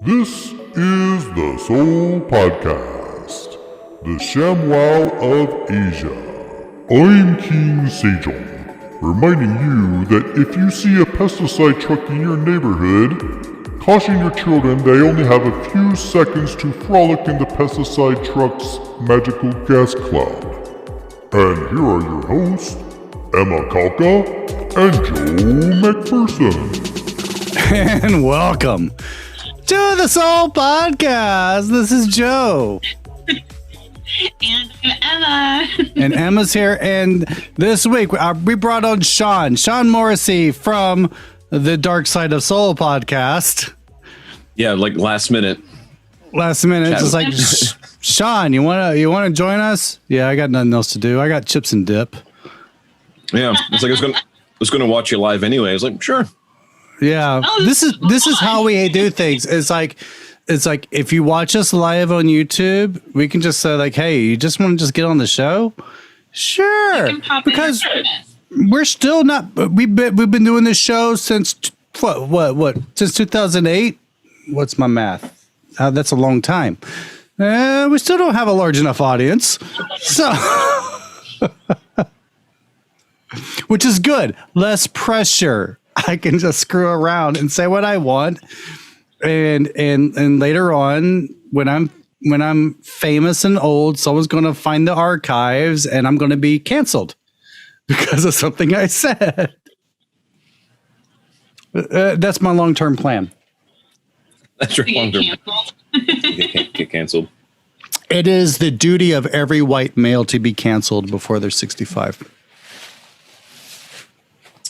This is the SeoulPodcast, the ShamWow of Asia. I'm King Sejong, reminding you that if you see a pesticide truck in your neighborhood, caution your children they only have a few seconds to frolic in the pesticide truck's magical gas cloud. And here are your hosts, Emma Kalka and Joe McPherson. And welcome to the Soul Podcast. This is Joe. And I'm Emma. And Emma's here. And this week we brought on Shawn Morrissey from the Dark Side of Soul podcast. Yeah, like last minute. Just like, Shawn, you wanna join us? Yeah, I got nothing else to do. I got chips and dip. Yeah, it's like I was gonna watch you live anyway. I was like, sure. Yeah, this is how we do things. It's like if you watch us live on YouTube, we can just say like, hey, you just want to just get on the show? Sure, because we're still not. We've been doing this show since what since 2008. What's my math? That's a long time. We still don't have a large enough audience, so which is good. Less pressure. I can just screw around and say what I want, and later on, when I'm famous and old, someone's going to find the archives, and I'm going to be canceled because of something I said. That's my long-term plan. That's your long-term. Get canceled. It is the duty of every white male to be canceled before they're 65.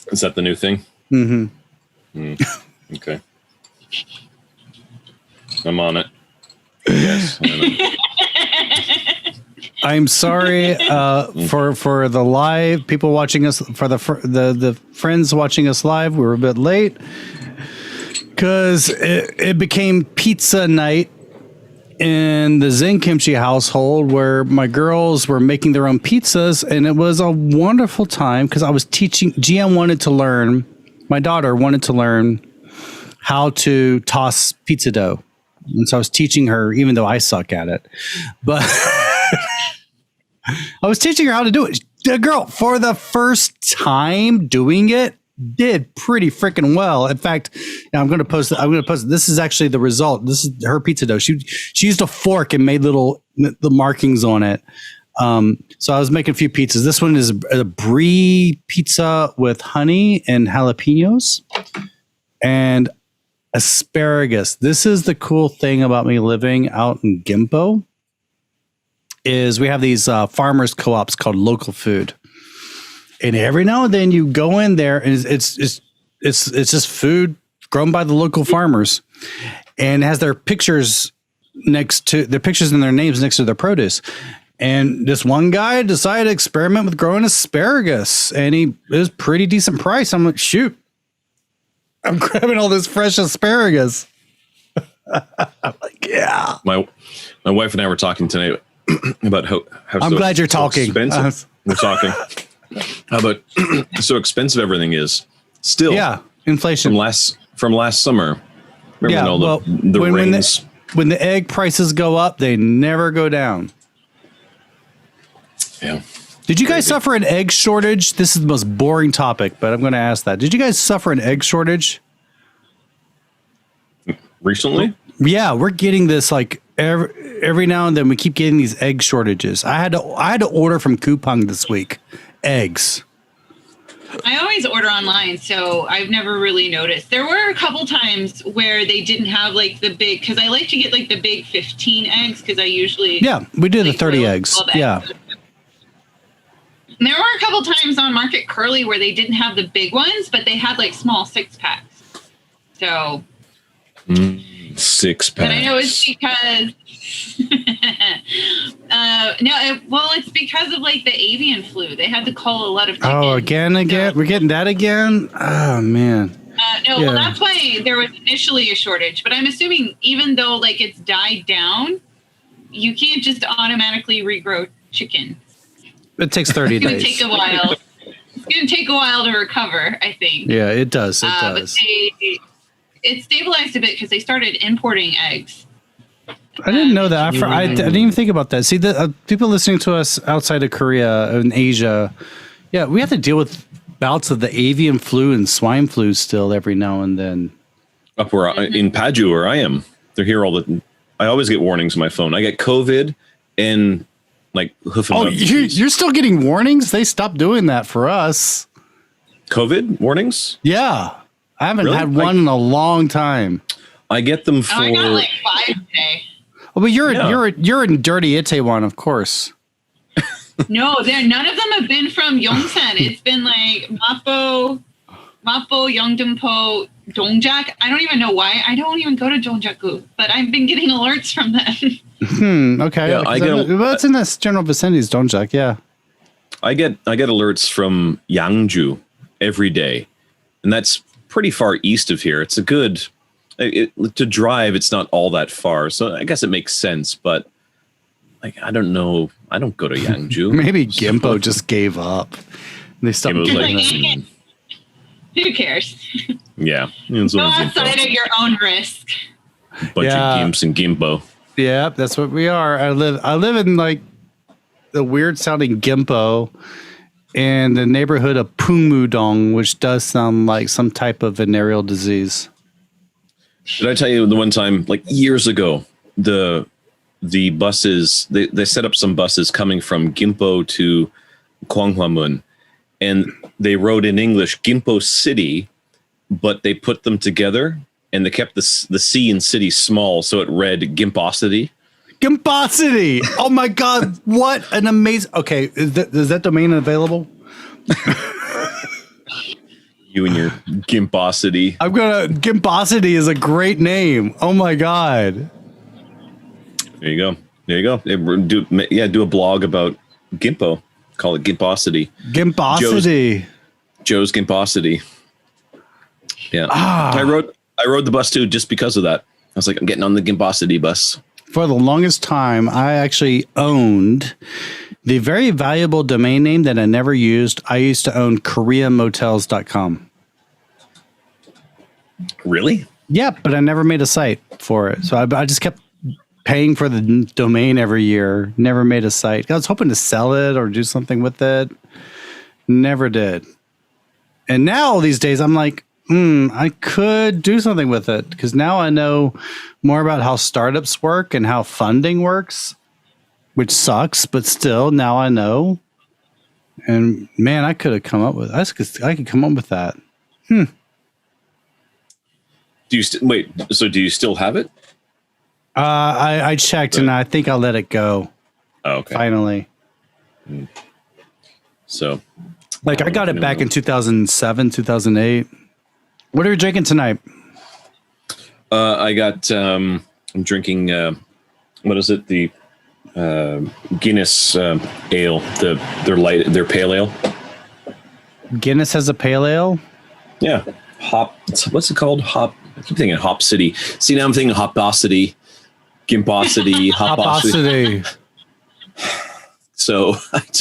Is that the new thing? Mm-hmm. Okay. I'm on it. Yes. I'm sorry for the live people watching us, for the friends watching us live. We were a bit late because it became pizza night in the Zen Kimchi household, where my girls were making their own pizzas, and it was a wonderful time because I was teaching. Jaein my daughter wanted to learn how to toss pizza dough, and so I was teaching her, even though I suck at it. But I was teaching her how to do it. The girl, for the first time doing it, did pretty freaking well. In fact, I'm going to post it. This is actually the result. This is her pizza dough. She used a fork and made the markings on it. So I was making a few pizzas. This one is a brie pizza with honey and jalapenos and asparagus. This is the cool thing about me living out in Gimpo, is we have these farmers co-ops called Local Food. And every now and then you go in there and it's just food grown by the local farmers, and it has their pictures and their names next to their produce. And this one guy decided to experiment with growing asparagus, and it was pretty decent price. I'm like, shoot, I'm grabbing all this fresh asparagus. I'm like, yeah. My wife and I were talking tonight about how I'm glad you're talking. Expensive. We're talking. How about so expensive everything is still? Yeah, inflation from last summer. Remember the rains? When the egg prices go up, they never go down. Yeah. Did you guys suffer an egg shortage? This is the most boring topic, but I'm going to ask that. Did you guys suffer an egg shortage recently? Yeah, we're getting this like every now and then. We keep getting these egg shortages. I had to order from Coupang this week. Eggs. I always order online, so I've never really noticed. There were a couple times where they didn't have like the big, because I like to get like the big 15 eggs, because I usually we do the 30 eggs. Yeah. And there were a couple times on Market Curly where they didn't have the big ones, but they had like small 6-packs. So 6-packs. But I know it's because it's because of like the avian flu. They had to call a lot of chickens. Oh, again, we're getting that again. Oh man. Well, that's why there was initially a shortage. But I'm assuming even though like it's died down, you can't just automatically regrow chicken. It takes 30 days. It's going to take a while. It's going to take a while to recover, I think. Yeah, it does. It does. But it stabilized a bit because they started importing eggs. I didn't know that. I didn't even think about that. See, the people listening to us outside of Korea and Asia, yeah, we have to deal with bouts of the avian flu and swine flu still every now and then. Up where in Paju, where I am, they're here all the. I always get warnings on my phone. I get COVID and like hoof and mouth disease. You're still getting warnings? They stopped doing that for us. COVID warnings? Yeah, I haven't Really? had one in a long time. I get them for. I got like 5 today. Oh, but you're in Dirty Itaewon, of course. No, none of them have been from Yongsan. It's been like Mapo, Yeongdeunpo, Dongjak. I don't even know why. I don't even go to Dongjaku, but I've been getting alerts from them. Okay. Yeah, Well, it's in this general vicinity, is Dongjak. Yeah. I get alerts from Yangju every day, and that's pretty far east of here. It's a good to drive. It's not all that far, so I guess it makes sense. But like, I don't know. I don't go to Yangju. Maybe Gimpo just gave up. They stopped Gimpo's doing like, that. Who cares? Yeah, Go outside at your own risk. Bunch of gimps and gimpo. Yeah, that's what we are. I live in like the weird sounding Gimpo in the neighborhood of Pungmudong, which does sound like some type of venereal disease. Did I tell you the one time, like years ago, the buses, they set up some buses coming from Gimpo to Gwanghwamun, and they wrote in English Gimposity, but they put them together and they kept the C in city small, so it read Gimposity. Gimposity! Oh my God, what an amazing... Okay, is that domain available? You and your Gimposity. Gimposity is a great name. Oh my God. There you go. Do a blog about Gimpo. Call it Gimposity. Gimposity. Joe's Gimposity. Yeah. I rode the bus too just because of that. I was like, I'm getting on the Gimposity bus. For the longest time, I actually owned the very valuable domain name that I never used. I used to own KoreaMotels.com. Really? Yeah, but I never made a site for it. So I just kept paying for the domain every year. Never made a site. I was hoping to sell it or do something with it. Never did. And now these days I'm like, I could do something with it because now I know more about how startups work and how funding works, which sucks, but still now I know. And man, I could have come up with, I could come up with that. Do you wait? So do you still have it? I checked and I think I'll let it go. Oh, okay. Finally. So, like I got it back in 2007, 2008. What are you drinking tonight? I got. I'm drinking. What is it? The Guinness ale. Their pale ale. Guinness has a pale ale. Yeah, hop. What's it called? Hop. I keep thinking Hop City. See, now I'm thinking Hopposity, Gimposity, Hopposity. So,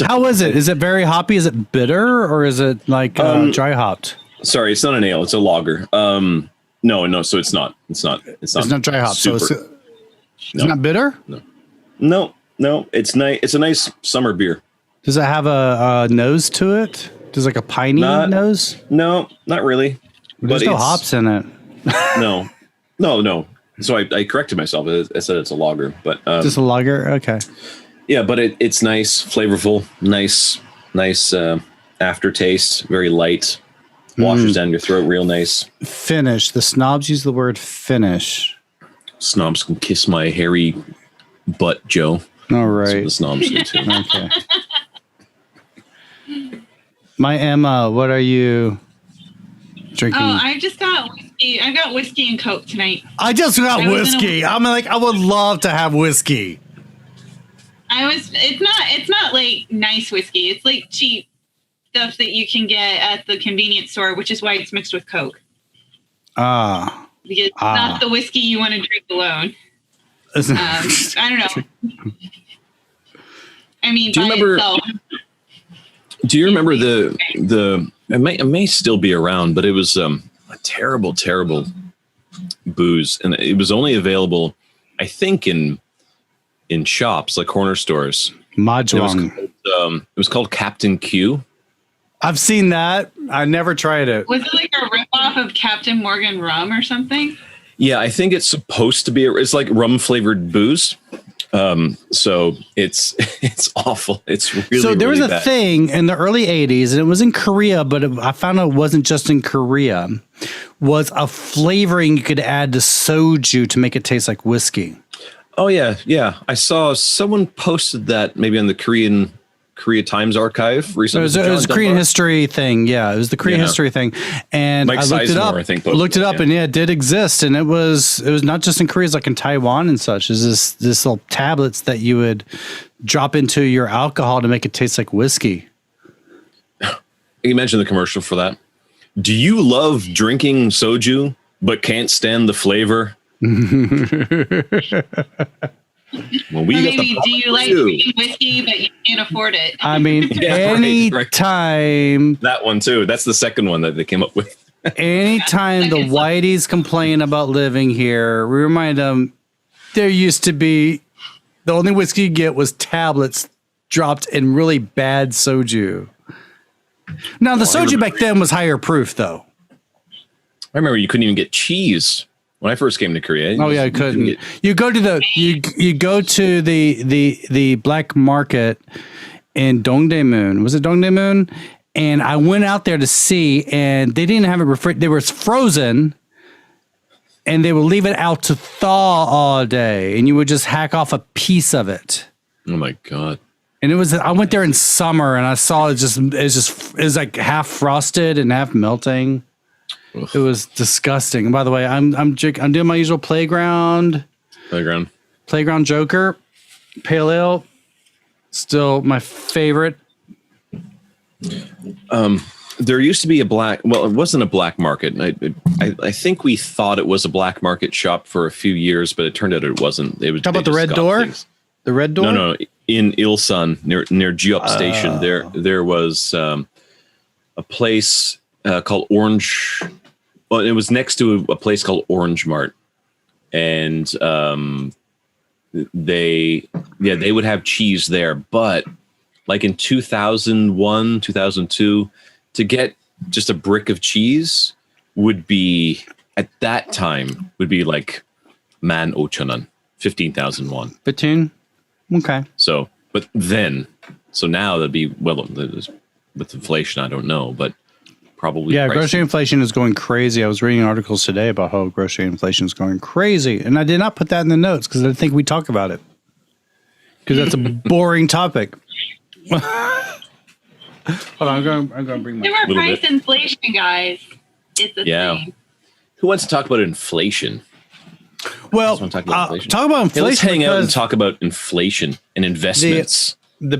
how is it? Is it very hoppy? Is it bitter or is it like dry hopped? Sorry, it's not an ale. It's a lager. No. So it's not. It's not dry hop. Super. So it's not bitter. No. It's nice. It's a nice summer beer. Does it have a nose to it? Does like a piney nose? No, not really. There's no hops in it. No. So I corrected myself. I said it's a lager, but just a lager. Okay. Yeah, but it's nice, flavorful, nice aftertaste, very light, washes down your throat real nice. Finish. The snobs use the word finish. Snobs can kiss my hairy butt, Joe. All right. That's what the snobs do too. Okay. My Emma, what are you drinking? Oh, I just got whiskey. I got whiskey and Coke tonight. I just got whiskey. I'm like, I would love to have whiskey. It's not like nice whiskey. It's like cheap stuff that you can get at the convenience store, which is why it's mixed with Coke. Because it's not the whiskey you want to drink alone. I don't know. I mean, do you remember it may still be around, but it was a terrible booze, and it was only available, I think, in shops like corner stores. Mahjong. It was called Captain Q. I've seen that. I never tried it. Was it like a ripoff of Captain Morgan rum or something? Yeah, I think it's supposed to be. It's like rum flavored booze. So it's awful. It's really, so there was a thing in the early 80s, and it was in Korea, but I found out it wasn't just in Korea, was a flavoring you could add to soju to make it taste like whiskey. Oh yeah. Yeah. I saw someone posted that maybe on the Korea Times archive recently. It was a Korean history thing. Yeah, it was the Korean history thing. And Mike I looked it up. I think, and it did exist. And it was not just in Korea, it's like in Taiwan and such. Is this little tablets that you would drop into your alcohol to make it taste like whiskey. You mentioned the commercial for that. Do you love drinking soju but can't stand the flavor? Well, maybe do you like drinking whiskey but you can't afford it? I mean, anytime. That one too. That's the second one that they came up with. Anytime the whiteys complain about living here, we remind them there used to be the only whiskey you get was tablets dropped in really bad soju. Now the soju back then was higher proof though. I remember you couldn't even get cheese. When I first came to Korea, I couldn't. You go to the black market in Dongdaemun. Was it Dongdaemun? And I went out there to see, and they didn't have it they were frozen, and they would leave it out to thaw all day, and you would just hack off a piece of it. Oh my god! And I went there in summer, and I saw it was like half frosted and half melting. It was disgusting. And by the way, I'm doing my usual playground Joker, pale ale, still my favorite. There used to be it wasn't a black market. I think we thought it was a black market shop for a few years, but it turned out it wasn't. It was. How about the Red Door? Things. The Red Door? No. In Ilsan, near Geop Station, there was a place called Orange. Well, it was next to a place called Orange Mart, and they would have cheese there. But like in 2001, 2002, to get just a brick of cheese would be at that time like 15,000 15,000 won. 15. Okay. So now that'd be with inflation. I don't know, but. Probably grocery inflation is going crazy. I was reading articles today about how grocery inflation is going crazy, and I did not put that in the notes because I didn't think we'd talk about it because that's a boring topic. Hold on, I'm going to bring my. There were price inflation, guys. It's a thing. Who wants to talk about inflation? Well, talk about inflation. Hey, let's hang out and talk about inflation and investments. The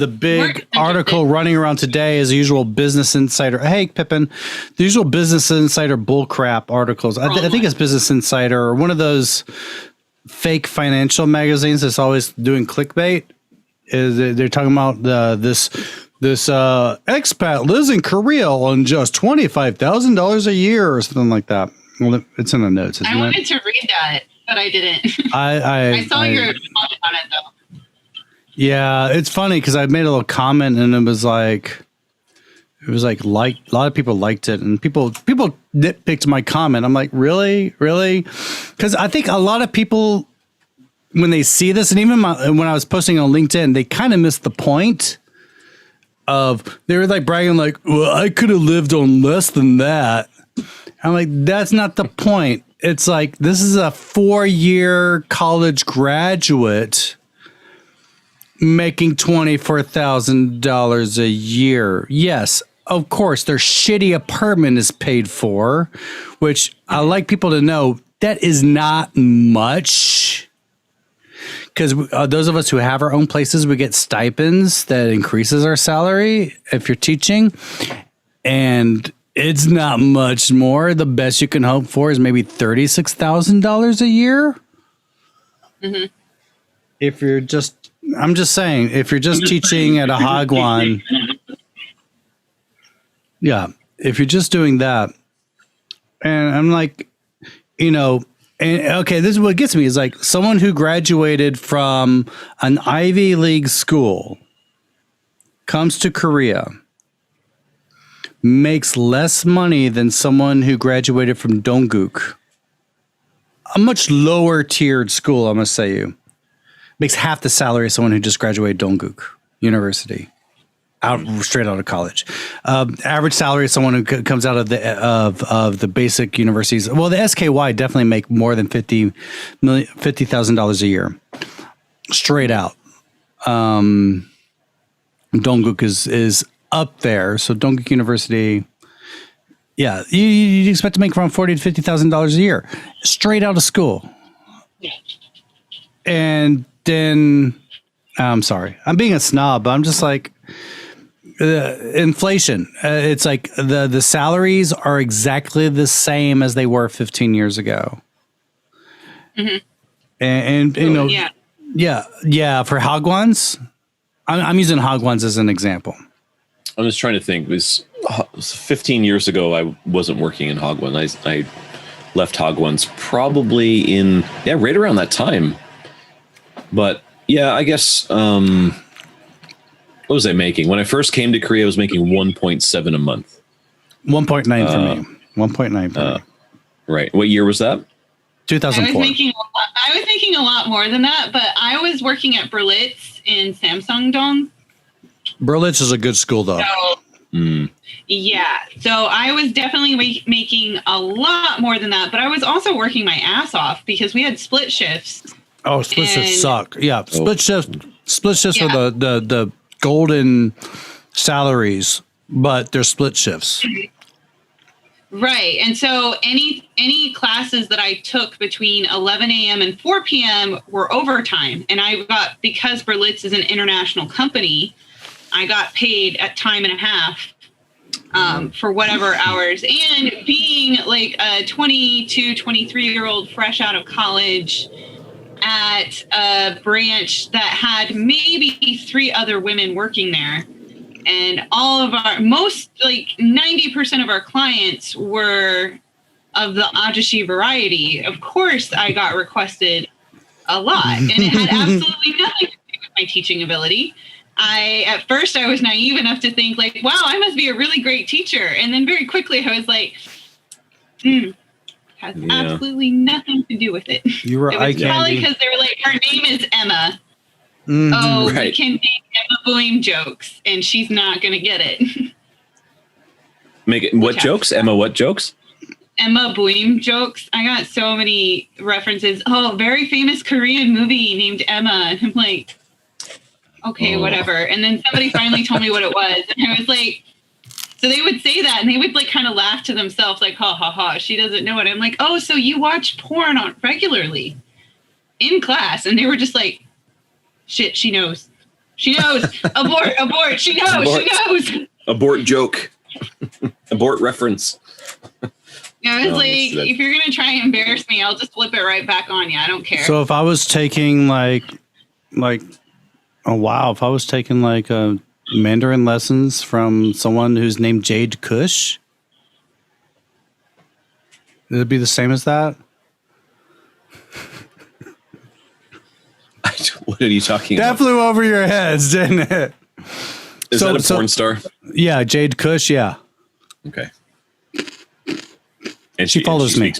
big article running around today is the usual Business Insider. Hey, Pippin, the usual Business Insider bullcrap articles. I think it's Business Insider or one of those fake financial magazines that's always doing clickbait. They're talking about this expat lives in Korea on just $25,000 a year or something like that. Well, it's in the notes. I wanted to read that, but I didn't. I saw your comment on it though. Yeah, it's funny because I made a little comment and it was like a lot of people liked it and people nitpicked my comment. I'm like, really? Because I think a lot of people when they see this, and even when I was posting on LinkedIn, they kind of missed the point of they were like bragging like, well, I could have lived on less than that. I'm like, that's not the point. It's like this is a 4-year college graduate making $24,000 a year. Yes, of course, their shitty apartment is paid for, which I like people to know that is not much. Because those of us who have our own places, we get stipends that increases our salary if you're teaching. And it's not much more. The best you can hope for is maybe $36,000 a year. Mm-hmm. If you're just... I'm just saying, if you're just teaching at a Hagwon, if you're just doing that, And I'm like, and okay, this is what gets me is like someone who graduated from an Ivy League school comes to Korea, makes less money than someone who graduated from Dongguk, a much lower tiered school, I must say you. Makes half the salary of someone who just graduated Dongguk University, straight out of college. Average salary of someone who comes out of the basic universities. Well, the SKY definitely make more than $50,000 a year, straight out. Dongguk is up there, so Dongguk University. Yeah, you expect to make around $40,000 to $50,000 a year, straight out of school. And then, I'm sorry, I'm being a snob, but I'm just like, inflation. It's like the salaries are exactly the same as they were 15 years ago. Mm-hmm. And for Hagwons, I'm using Hagwons as an example. I'm just trying to think. It was 15 years ago, I wasn't working in Hagwon. I left Hagwons probably right around that time. But yeah, I guess, what was I making? When I first came to Korea, I was making 1.7 a month. 1.9 for me. 1.9 for me. Right. What year was that? 2004. I was making a lot more than that, but I was working at Berlitz in Samsung-dong. Berlitz is a good school, though. Yeah. So I was definitely making a lot more than that, but I was also working my ass off because we had split shifts. Oh, split shifts suck. Yeah, split shifts are the golden salaries, but they're split shifts. Right. And so any classes that I took between 11 a.m. and 4 p.m. were overtime. And because Berlitz is an international company, I got paid at time and a half for whatever hours. And being like a 22, 23-year-old fresh out of college at a branch that had maybe 3 other women working there. And all of most, like 90% of our clients were of the ajashi variety. Of course, I got requested a lot, and it had absolutely nothing to do with my teaching ability. At first, I was naive enough to think like, wow, I must be a really great teacher. And then very quickly, I was like, has absolutely nothing to do with it. You were it was probably because they were like, her name is Emma. Mm-hmm. We can make Emma Boeing jokes, and she's not going to get it. Make it what jokes? Emma what jokes? Emma Boeing jokes. I got so many references. Oh, very famous Korean movie named Emma. And I'm like, okay, whatever. And then somebody finally told me what it was. And I was like, so they would say that, and they would like kind of laugh to themselves like, ha, ha, ha, she doesn't know it. I'm like, oh, so you watch porn regularly in class? And they were just like, shit, she knows. She knows. Abort. She knows. She knows. Abort joke. Abort reference. Yeah, I was if you're going to try and embarrass me, I'll just flip it right back on you. I don't care. So if I was taking if I was taking Mandarin lessons from someone who's named Jade Kush, it'd be the same as that? What are you talking about? That flew over your heads, didn't it? Is that a porn star? Yeah, Jade Kush, yeah. Okay. And she follows me.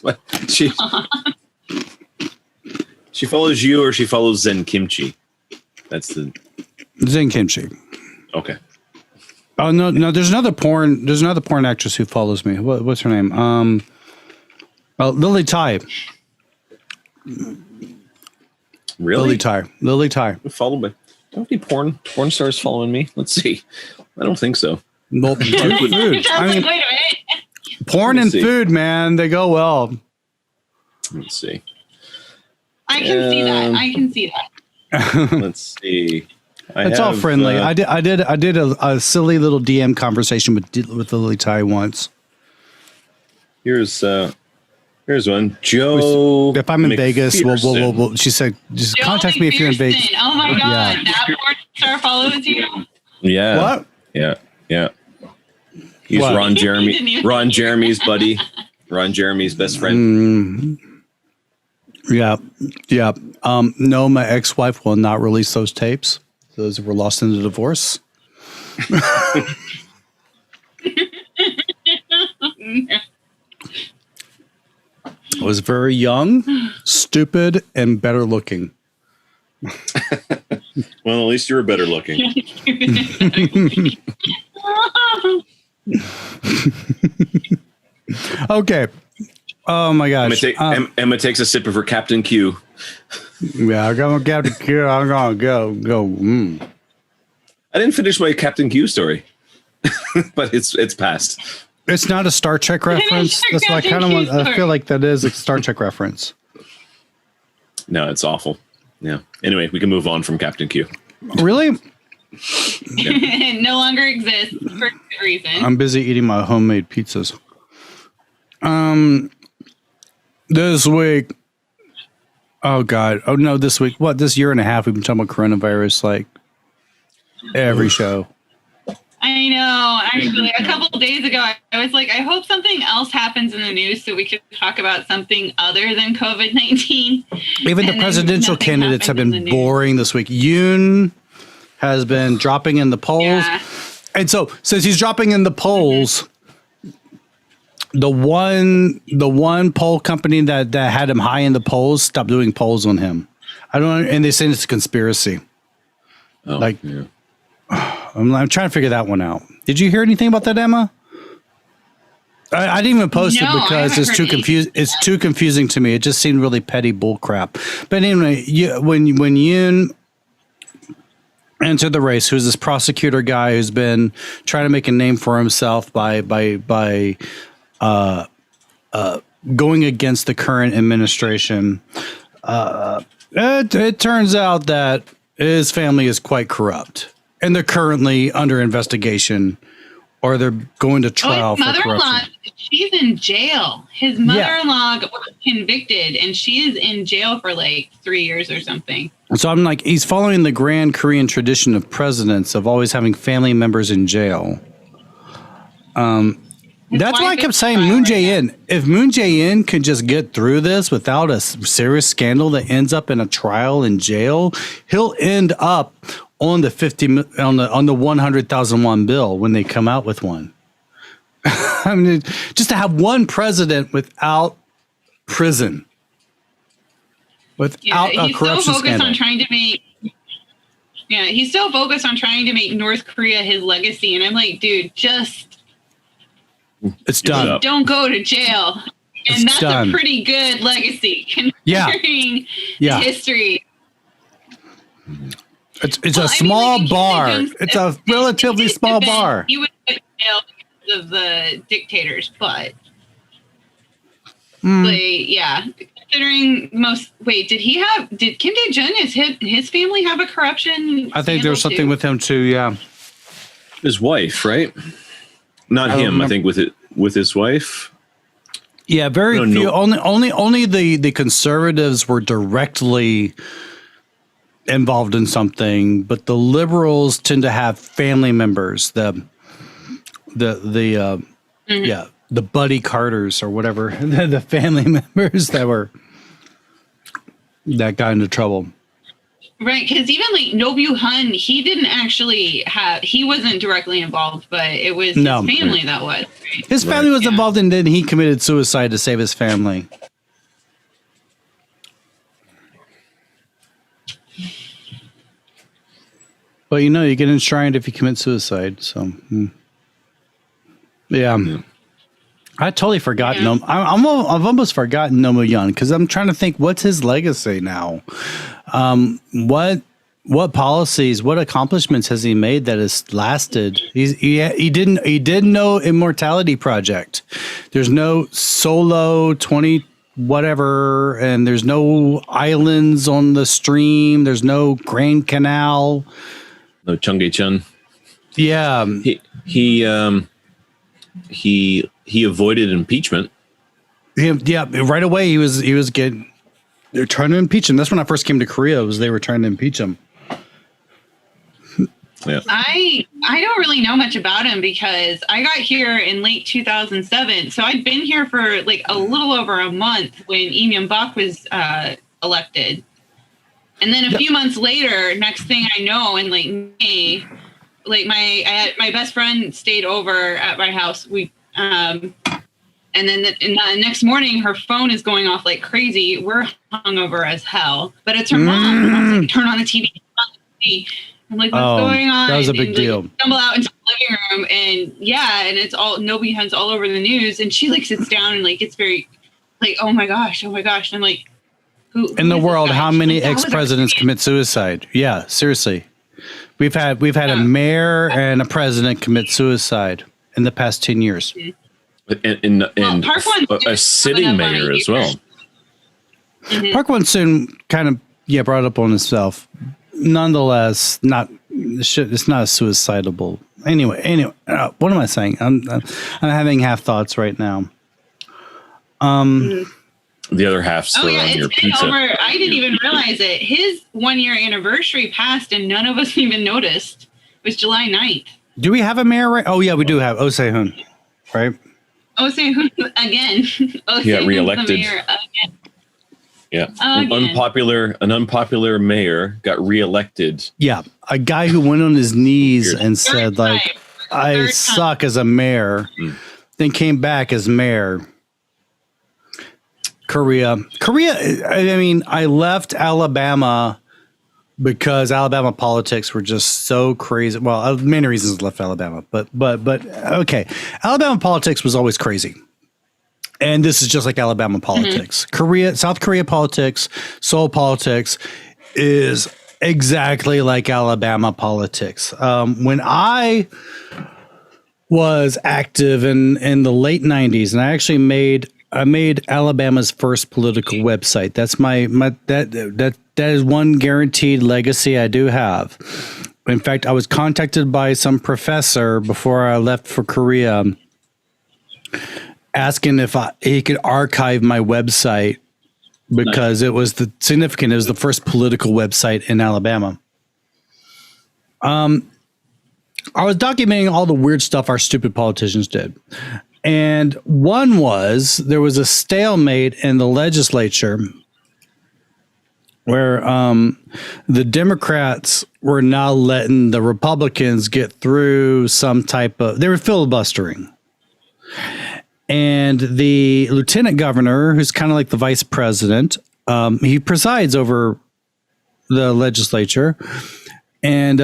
What? She follows you, or she follows Zen Kimchi? That's the Zen Kimchi. Okay. Oh no! There's another porn actress who follows me. What's her name? Lily Tai. Really? Lily Tai. Follow me. Don't be porn stars following me. Let's see. I don't think so. Well, food. I mean, wait a minute. Porn and food, man, they go well. Let's see. I can see that. Let's see. It's all friendly. I did a silly little DM conversation with Lily Tai once. Here's one. Joe. If I'm in Vegas, we'll she said, just contact me if you're in Vegas. Oh my God. That porn star follows you? Yeah. What? Yeah. He's What? Ron Jeremy's buddy. Ron Jeremy's best friend. Yeah. Yeah. No, my ex-wife will not release those tapes. Those were lost in the divorce. I was very young, stupid, and better looking. Well, at least you were better looking. Okay. Oh my gosh. Emma takes a sip of her Captain Q. Yeah, I'm gonna get the Q. I'm gonna go. I didn't finish my Captain Q story, but it's past. It's not a Star Trek reference. That's why I kind of want. I feel like that is a Star Trek reference. No, it's awful. Yeah. Anyway, we can move on from Captain Q. Really? It no longer exists for good reason. I'm busy eating my homemade pizzas. This week. Oh God. Oh no, this week. What? This year and a half we've been talking about coronavirus like every show. I know. Actually, a couple of days ago, I was like, I hope something else happens in the news so we could talk about something other than COVID-19. Even the presidential candidates have been boring this week. Yoon has been dropping in the polls. Yeah. And so since he's dropping in the polls, the one poll company that had him high in the polls stopped doing polls on him. And they say it's a conspiracy. Oh, like, yeah. I'm trying to figure that one out. Did you hear anything about that, Emma? I didn't even post it because it's too confusing. It's too confusing to me. It just seemed really petty bullcrap. But anyway, when Yoon entered the race, who's this prosecutor guy who's been trying to make a name for himself by going against the current administration, it turns out that his family is quite corrupt. And they're currently under investigation, or they're going to trial for corruption. She's in jail. His mother-in-law was convicted, and she is in jail for like 3 years or something. So I'm like, he's following the grand Korean tradition of presidents of always having family members in jail. That's why I kept saying Moon Jae-in. If Moon Jae-in could just get through this without a serious scandal that ends up in a trial in jail, he'll end up on the on the 100,000 won bill when they come out with one. I mean, just to have one president without prison, without a corruption scandal. He's so focused on trying to make North Korea his legacy, and I'm like, dude, it's done. Don't go to jail, and that's a pretty good legacy considering the history. It's a small bar. It's a relatively small bar. He was put in jail because of the dictators, but considering did Kim Dae-jung, his family have a corruption? I think there was something with him too. Yeah, his wife, right? Not him. I think with his wife. Yeah, very few. No. Only the conservatives were directly involved in something, but the liberals tend to have family members. The Buddy Carters or whatever, the family members that got into trouble. Right, because even like Nobu Hun, he wasn't directly involved, but it was his family that was. Right? His family was involved, and then he committed suicide to save his family. But you get enshrined if you commit suicide. So, yeah. I totally forgot. Yeah. I've almost forgotten Nomu Yun because I'm trying to think what's his legacy now. What policies, what accomplishments has he made that has lasted? He did no Immortality Project. There's no Solo 20 whatever, and there's no islands on the stream. There's no Grand Canal. No Cheonggye-cheon. Yeah. He avoided impeachment. Yeah, right away he was getting. They're trying to impeach him. That's when I first came to Korea. They were trying to impeach him. Yeah. I don't really know much about him because I got here in late 2007. So I'd been here for like a little over a month when Lee Myung-bak was elected. And then a few months later, next thing I know, in like May, like my best friend stayed over at my house. And then the next morning, her phone is going off like crazy. We're hungover as hell, but it's her mom. I was like, turn on the TV. I'm like, what's going on? That was a big deal. Like, stumble out into the living room, and it's all nobody has all over the news. And she like sits down and like it's very like, oh my gosh. And I'm like, who in the world? How many like, ex-presidents commit suicide? Yeah, seriously, we've had a mayor and a president commit suicide in the past 10 years. And a sitting mayor as well. Mm-hmm. Park Won-soon kind of brought it up on himself. Nonetheless, it's not suicidable. Anyway, what am I saying? I'm having half thoughts right now. The other half still on your pizza. I didn't even realize it. His 1-year anniversary passed and none of us even noticed. It was July 9th. Do we have a mayor right? Oh yeah, we do have Oh Se-hoon, right? Oh Se-hoon again. He got reelected. Yeah, an unpopular mayor got reelected. Yeah, a guy who went on his knees and said, like, I suck as a mayor, then came back as mayor. Korea. I mean, I left Alabama because Alabama politics were just so crazy. Well, many reasons I left Alabama, but okay, Alabama politics was always crazy. And this is just like Alabama politics. South Korea politics, Seoul politics is exactly like Alabama politics. When I was active in the late 90s, and I actually made Alabama's first political website. That's that is one guaranteed legacy I do have. In fact, I was contacted by some professor before I left for Korea, asking if he could archive my website because it was significant. It was the first political website in Alabama. I was documenting all the weird stuff our stupid politicians did. And one was there was a stalemate in the legislature where the Democrats were not letting the Republicans get through they were filibustering. And the lieutenant governor, who's kind of like the vice president, he presides over the legislature. And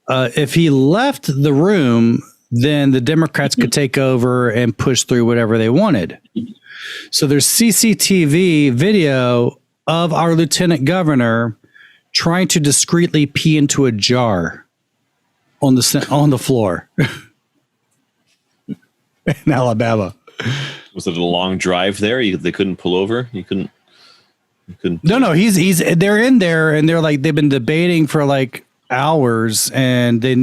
if he left the room, then the Democrats could take over and push through whatever they wanted. So there's CCTV video of our lieutenant governor trying to discreetly pee into a jar on the floor in Alabama. Was it a long drive there? They couldn't pull over? You couldn't. No. They're in there and they've been debating for like hours, and he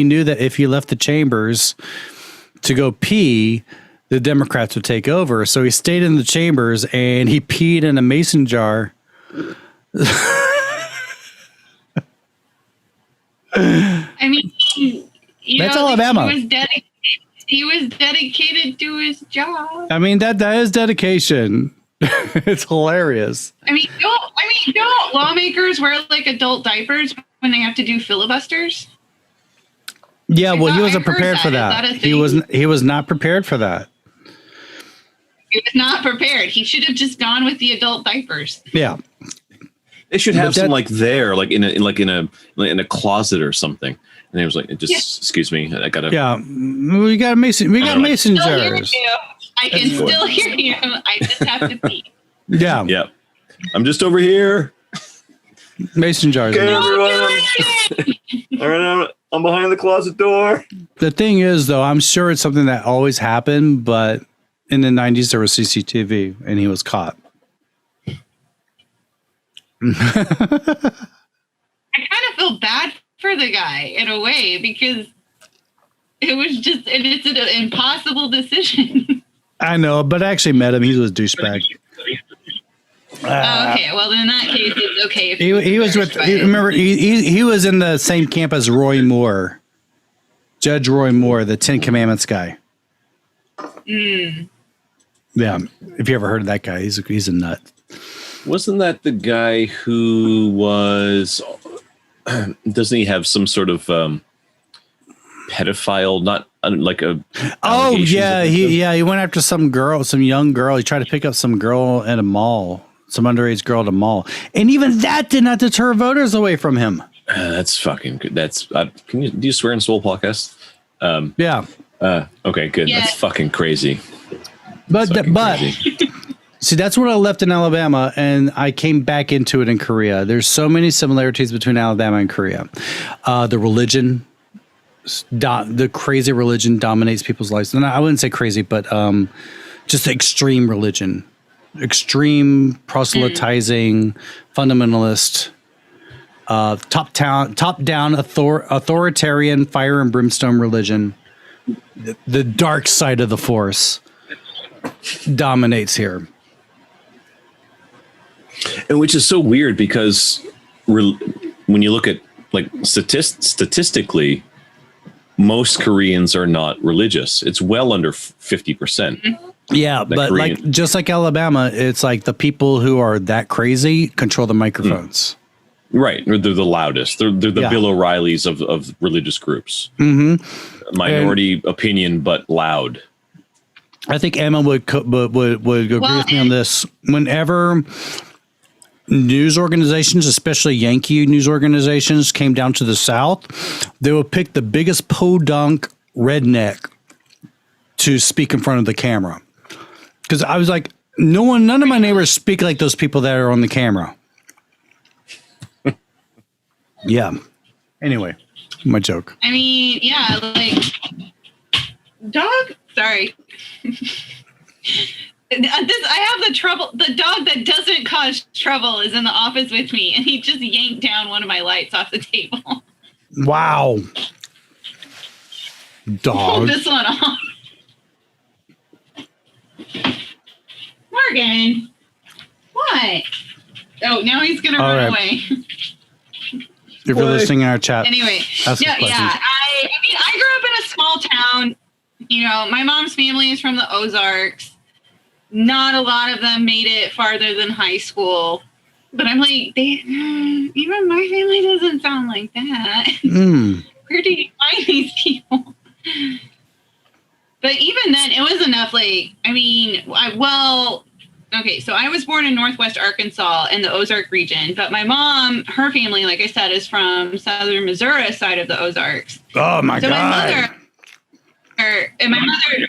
knew that if he left the chambers to go pee, the Democrats would take over. So he stayed in the chambers and he peed in a mason jar. I mean, that's Alabama. He was dedicated to his job. I mean, that is dedication. It's hilarious. I mean, don't lawmakers wear like adult diapers when they have to do filibusters? Yeah, well, he wasn't prepared for that. He was not prepared for that. He was not prepared. He should have just gone with the adult diapers. Yeah. They should have some like in a closet or something. And he was like, excuse me, I gotta. Yeah, we got mason jars. I can still hear you. I just have to pee. Yeah. Yeah. I'm just over here. Mason jars. Okay, everyone. All right, I'm behind the closet door. The thing is, though, I'm sure it's something that always happened, but in the 90s there was CCTV and he was caught. I kind of feel bad for the guy in a way because it's an impossible decision. I know, but I actually met him. He was a douchebag. Okay, well then in that case it's okay. If He was with. Remember, he was in the same camp as Roy Moore, Judge Roy Moore, the Ten Commandments guy. Yeah, if you ever heard of that guy, he's a nut. Wasn't that the guy who was? Doesn't he have some sort of pedophile? Not like a. Oh yeah, he went after some young girl. He tried to pick up some girl at a mall, some underage girl at a mall, and even that did not deter voters away from him. That's fucking good. That's do you swear in SeoulPodcast? Yeah. Okay, good. Yeah. That's fucking crazy. But Crazy. see, that's what I left in Alabama, and I came back into it in Korea. There's so many similarities between Alabama and Korea. The religion, the crazy religion dominates people's lives. And I wouldn't say crazy, but just extreme religion, extreme proselytizing, fundamentalist, top-down authoritarian fire and brimstone religion. The dark side of the force dominates here. And which is so weird because when you look at like statistically, most Koreans are not religious. It's well under 50%. Yeah, but like just like Alabama, it's like the people who are that crazy control the microphones. Right. They're the loudest. They're the Bill O'Reillys of religious groups. Mm-hmm. Minority opinion, but loud. I think Emma would agree with me on this. Whenever news organizations, especially Yankee news organizations, came down to the South, they would pick the biggest podunk redneck to speak in front of the camera. Because I was like, none of my neighbors speak like those people that are on the camera. Yeah. Anyway, my joke. I mean, yeah, like dog. Sorry. I have the trouble. The dog that doesn't cause trouble is in the office with me, and he just yanked down one of my lights off the table. Wow. Dog. Pull this one off. Morgan. What? Oh, now he's gonna run away. If you're listening in our chat. Anyway, yeah. I mean, I grew up in a small town. You know, my mom's family is from the Ozarks. Not a lot of them made it farther than high school. But I'm like, even my family doesn't sound like that. Where do you find these people? But even then, it was enough. Like, I mean, okay, so I was born in Northwest Arkansas in the Ozark region, but my mom, her family, like I said, is from southern Missouri side of the Ozarks. Oh my God. My mother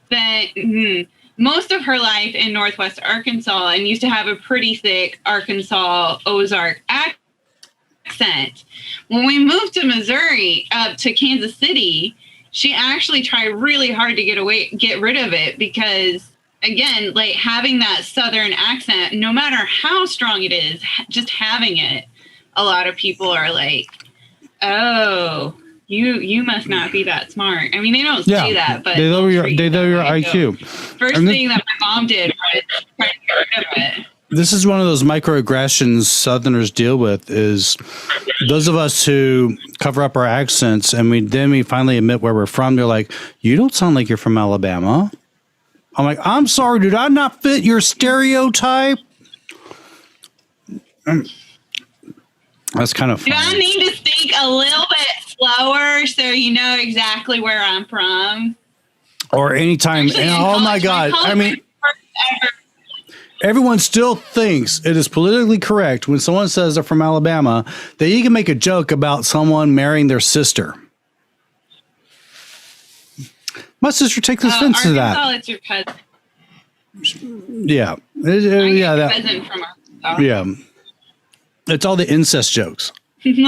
spent most of her life in Northwest Arkansas and used to have a pretty thick Arkansas Ozark accent. When we moved to Missouri, up to Kansas City, she actually tried really hard to get rid of it because, again, like having that Southern accent, no matter how strong it is, just having it, a lot of people are like, oh, you must not be that smart. I mean, they don't say that, but they lower your IQ. First thing that my mom did was try to get rid of it. This is one of those microaggressions Southerners deal with is those of us who cover up our accents and we finally admit where we're from. They're like, you don't sound like you're from Alabama. I'm like, I'm sorry, did I not fit your stereotype? That's kind of funny. Do I need to speak a little bit slower so you know exactly where I'm from? Or anytime. Actually, oh my God. I mean, everyone still thinks it is politically correct when someone says they're from Alabama that you can make a joke about someone marrying their sister. My sister takes offense to that. It's your cousin. Yeah. Cousin from Arkansas. Yeah. It's all the incest jokes. That's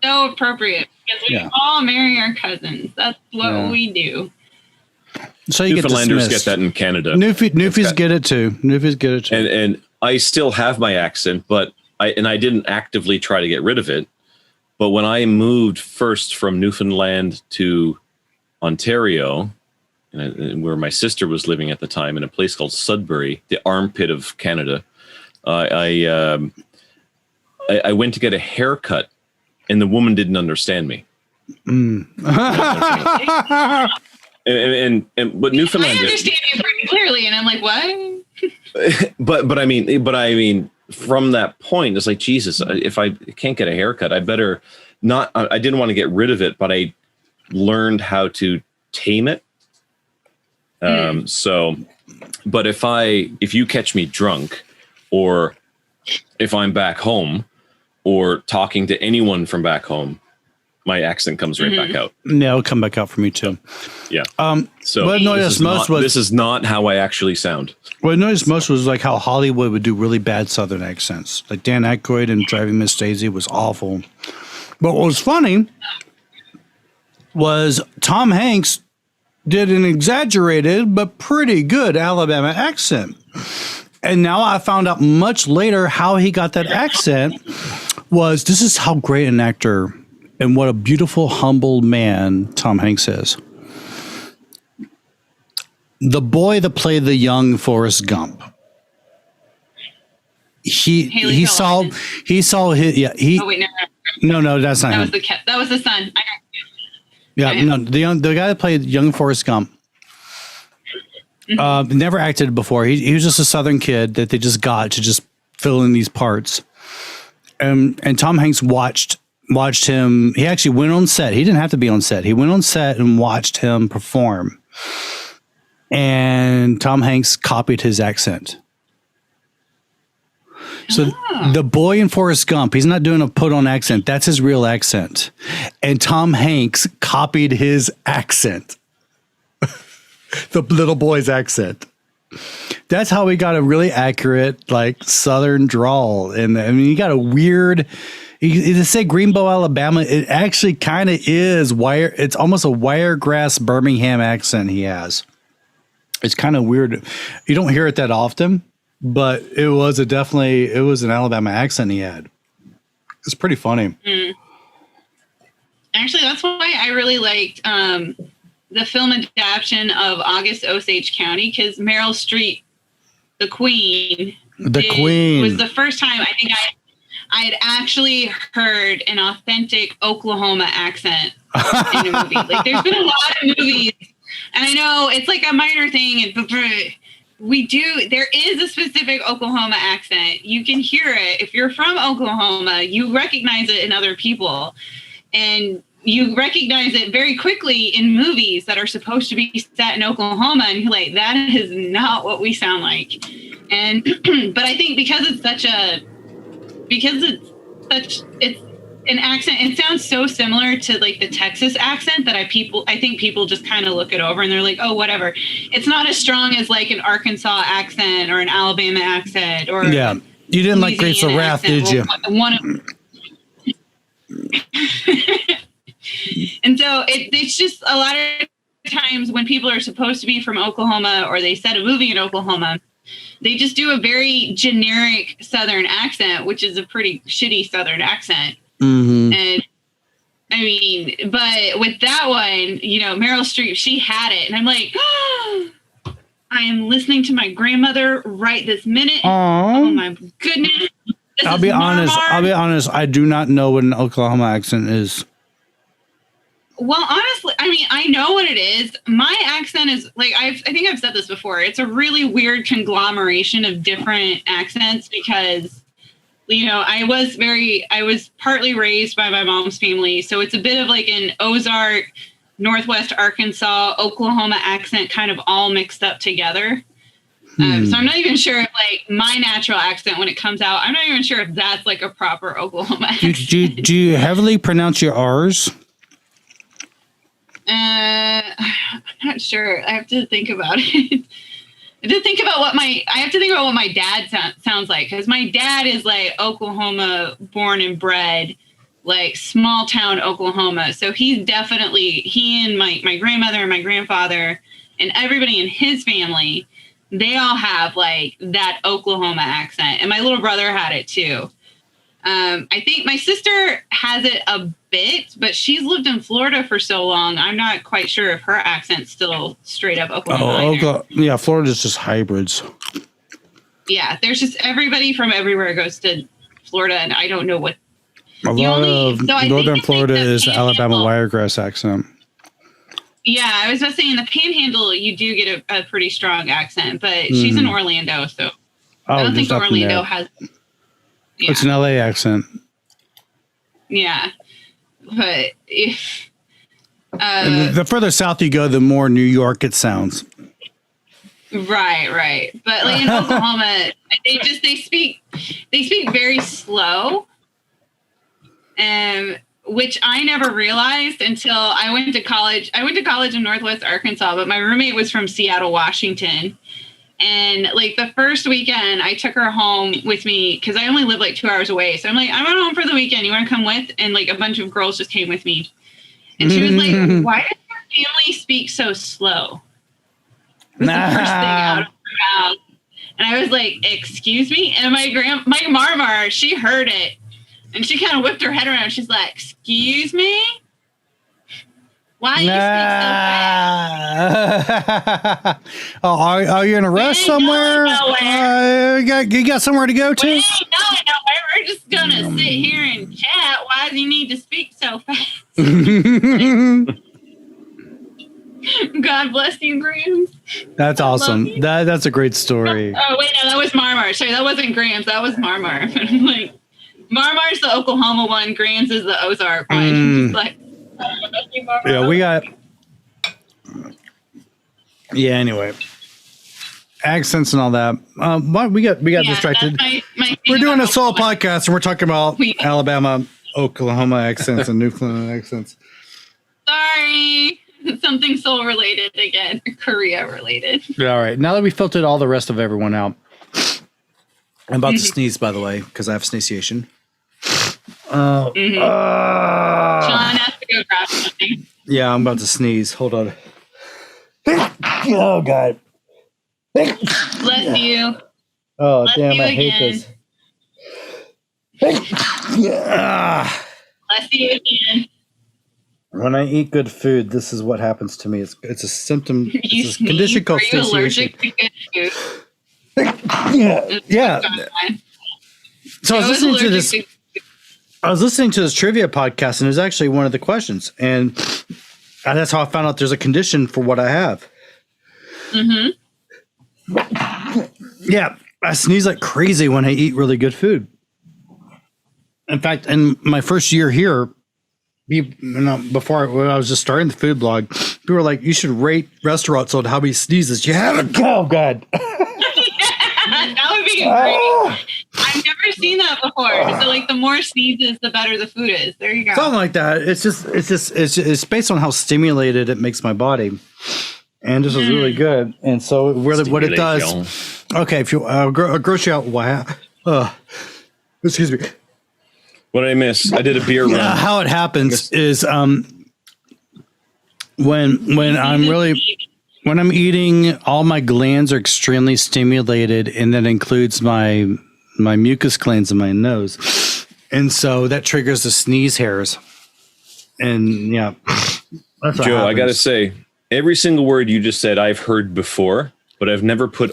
so appropriate because we all marry our cousins. That's what we do. So you Newfoundlanders get that in Canada. Newfies get it too. Newfies get it too. And I still have my accent, but I didn't actively try to get rid of it. But when I moved first from Newfoundland to Ontario, where my sister was living at the time in a place called Sudbury, the armpit of Canada, I went to get a haircut, and the woman didn't understand me. But Newfoundland, I understand you pretty clearly, and I'm like, what? but I mean, from that point, it's like, Jesus, if I can't get a haircut, I better not. I didn't want to get rid of it, but I learned how to tame it. So, but if you catch me drunk, or if I'm back home, or talking to anyone from back home, my accent comes right back out. Yeah, it'll come back out for me too. Yeah. So what annoyed us most was, this is not how I actually sound. What annoyed us most was like how Hollywood would do really bad Southern accents. Like Dan Aykroyd in Driving Miss Daisy was awful. But what was funny was Tom Hanks did an exaggerated but pretty good Alabama accent. And now I found out much later how he got that accent was, this is how great an actor and what a beautiful, humble man Tom Hanks is. The boy that played the young Forrest Gump. He saw his Oh wait, no, that's not him. That was the son. The guy that played young Forrest Gump. Never acted before. He was just a Southern kid that they just got to just fill in these parts. And Tom Hanks watched him. He actually went on set. He didn't have to be on set. He went on set and watched him perform. And Tom Hanks copied his accent. So the boy in Forrest Gump, he's not doing a put on accent. That's his real accent. And Tom Hanks copied his accent. The little boy's accent. That's how we got a really accurate, like, Southern drawl. And I mean, you got a weird, to say Greenbow, Alabama, it actually kind of is it's almost a Wiregrass Birmingham accent he has. It's kind of weird. You don't hear it that often, but it was an Alabama accent he had. It's pretty funny. Actually, that's why I really liked the film adaptation of August Osage County, because Meryl Streep, the Queen, was the first time I think I had actually heard an authentic Oklahoma accent in a movie. Like, there's been a lot of movies, and I know it's like a minor thing, there is a specific Oklahoma accent. You can hear it. If you're from Oklahoma, you recognize it in other people. And you recognize it very quickly in movies that are supposed to be set in Oklahoma, and you're like, that is not what we sound like. And but I think because it's an accent, it sounds so similar to like the Texas accent that I think people just kind of look it over and they're like, oh, whatever. It's not as strong as like an Arkansas accent or an Alabama accent or you didn't like Grapes of Wrath, did you? And so it's just a lot of times when people are supposed to be from Oklahoma or they set a movie in Oklahoma, they just do a very generic Southern accent, which is a pretty shitty Southern accent. Mm-hmm. And I mean, but with that one, Meryl Streep, she had it. And I'm like, oh, I am listening to my grandmother right this minute. Aww. Oh my goodness. I'll be honest. I do not know what an Oklahoma accent is. Well, honestly, I mean, I know what it is. My accent is like, I think I've said this before. It's a really weird conglomeration of different accents because, I was partly raised by my mom's family. So it's a bit of like an Ozark, Northwest Arkansas, Oklahoma accent kind of all mixed up together. So I'm not even sure if like my natural accent when it comes out, I'm not even sure if that's like a proper Oklahoma accent. Do you heavily pronounce your R's? I'm not sure. I have to think about it. I have to think about what my dad sounds like, because my dad is like Oklahoma born and bred, like small town Oklahoma. So he and my grandmother and my grandfather and everybody in his family, they all have like that Oklahoma accent. And my little brother had it too. I think my sister has it a bit, but she's lived in Florida for so long. I'm not quite sure if her accent's still straight up Oklahoma. Yeah, Florida's just hybrids. yeah, there's just everybody from everywhere goes to Florida, and I don't know what. A lot of northern Florida is Alabama Wiregrass accent. Yeah, I was just saying the Panhandle, you do get a pretty strong accent, but she's in Orlando, so I don't think Orlando has. Yeah. It's an LA accent. Yeah, but if the further south you go, the more New York it sounds. Right. But like in Oklahoma, they speak very slow, which I never realized until I went to college. I went to college in Northwest Arkansas, but my roommate was from Seattle, Washington. And like the first weekend, I took her home with me because I only live like 2 hours away. So I'm like, I'm going home for the weekend. You want to come with? And like a bunch of girls just came with me. And she was like, why does your family speak so slow? Was the first thing out of her mouth. And I was like, excuse me? And my Marmar, she heard it. And she kind of whipped her head around. She's like, excuse me? Why do you speak so fast? Are you in a rush somewhere? You got somewhere to go to? We ain't going nowhere. We're just going to sit here and chat. Why do you need to speak so fast? God bless you, Grams. That's awesome. That's a great story. Oh, wait, no, that was Marmar. Sorry, that wasn't Grams. That was Marmar. I'm like, Marmar's the Oklahoma one. Grams is the Ozark one. Like, yeah, we got. Yeah. Anyway, accents and all that. What we got distracted. We're doing a Soul podcast, and we're talking about Alabama, Oklahoma accents and Newfoundland accents. Sorry, something soul related again, Korea related. Yeah, all right. Now that we filtered all the rest of everyone out, I'm about to sneeze, by the way, because I have sneezation. Sean has to go grab something. Yeah, I'm about to sneeze. Hold on. Oh, God. Bless you. Oh, Bless damn, you I again. hate this. Bless you again. When I eat good food, this is what happens to me. It's a symptom. It's a condition called Are you satiation. allergic to good food? Yeah. So I was listening to this trivia podcast, and it was actually one of the questions, and that's how I found out there's a condition for what I have. Yeah, I sneeze like crazy when I eat really good food. In fact, in my first year here, when I was just starting the food blog, people were like, "You should rate restaurants on how many sneezes you have." Oh God. That would be great. I've never seen that before. So like the more sneezes, the better the food is. There you go. Something like that. It's based on how stimulated it makes my body. And this is really good. And so what it does. Okay, if you gross you out, wow. Excuse me. What did I miss? I did a beer run. How it happens is when I'm eating, all my glands are extremely stimulated, and that includes my mucus glands in my nose. And so that triggers the sneeze hairs. And yeah. Joe, I got to say, every single word you just said I've heard before, but I've never heard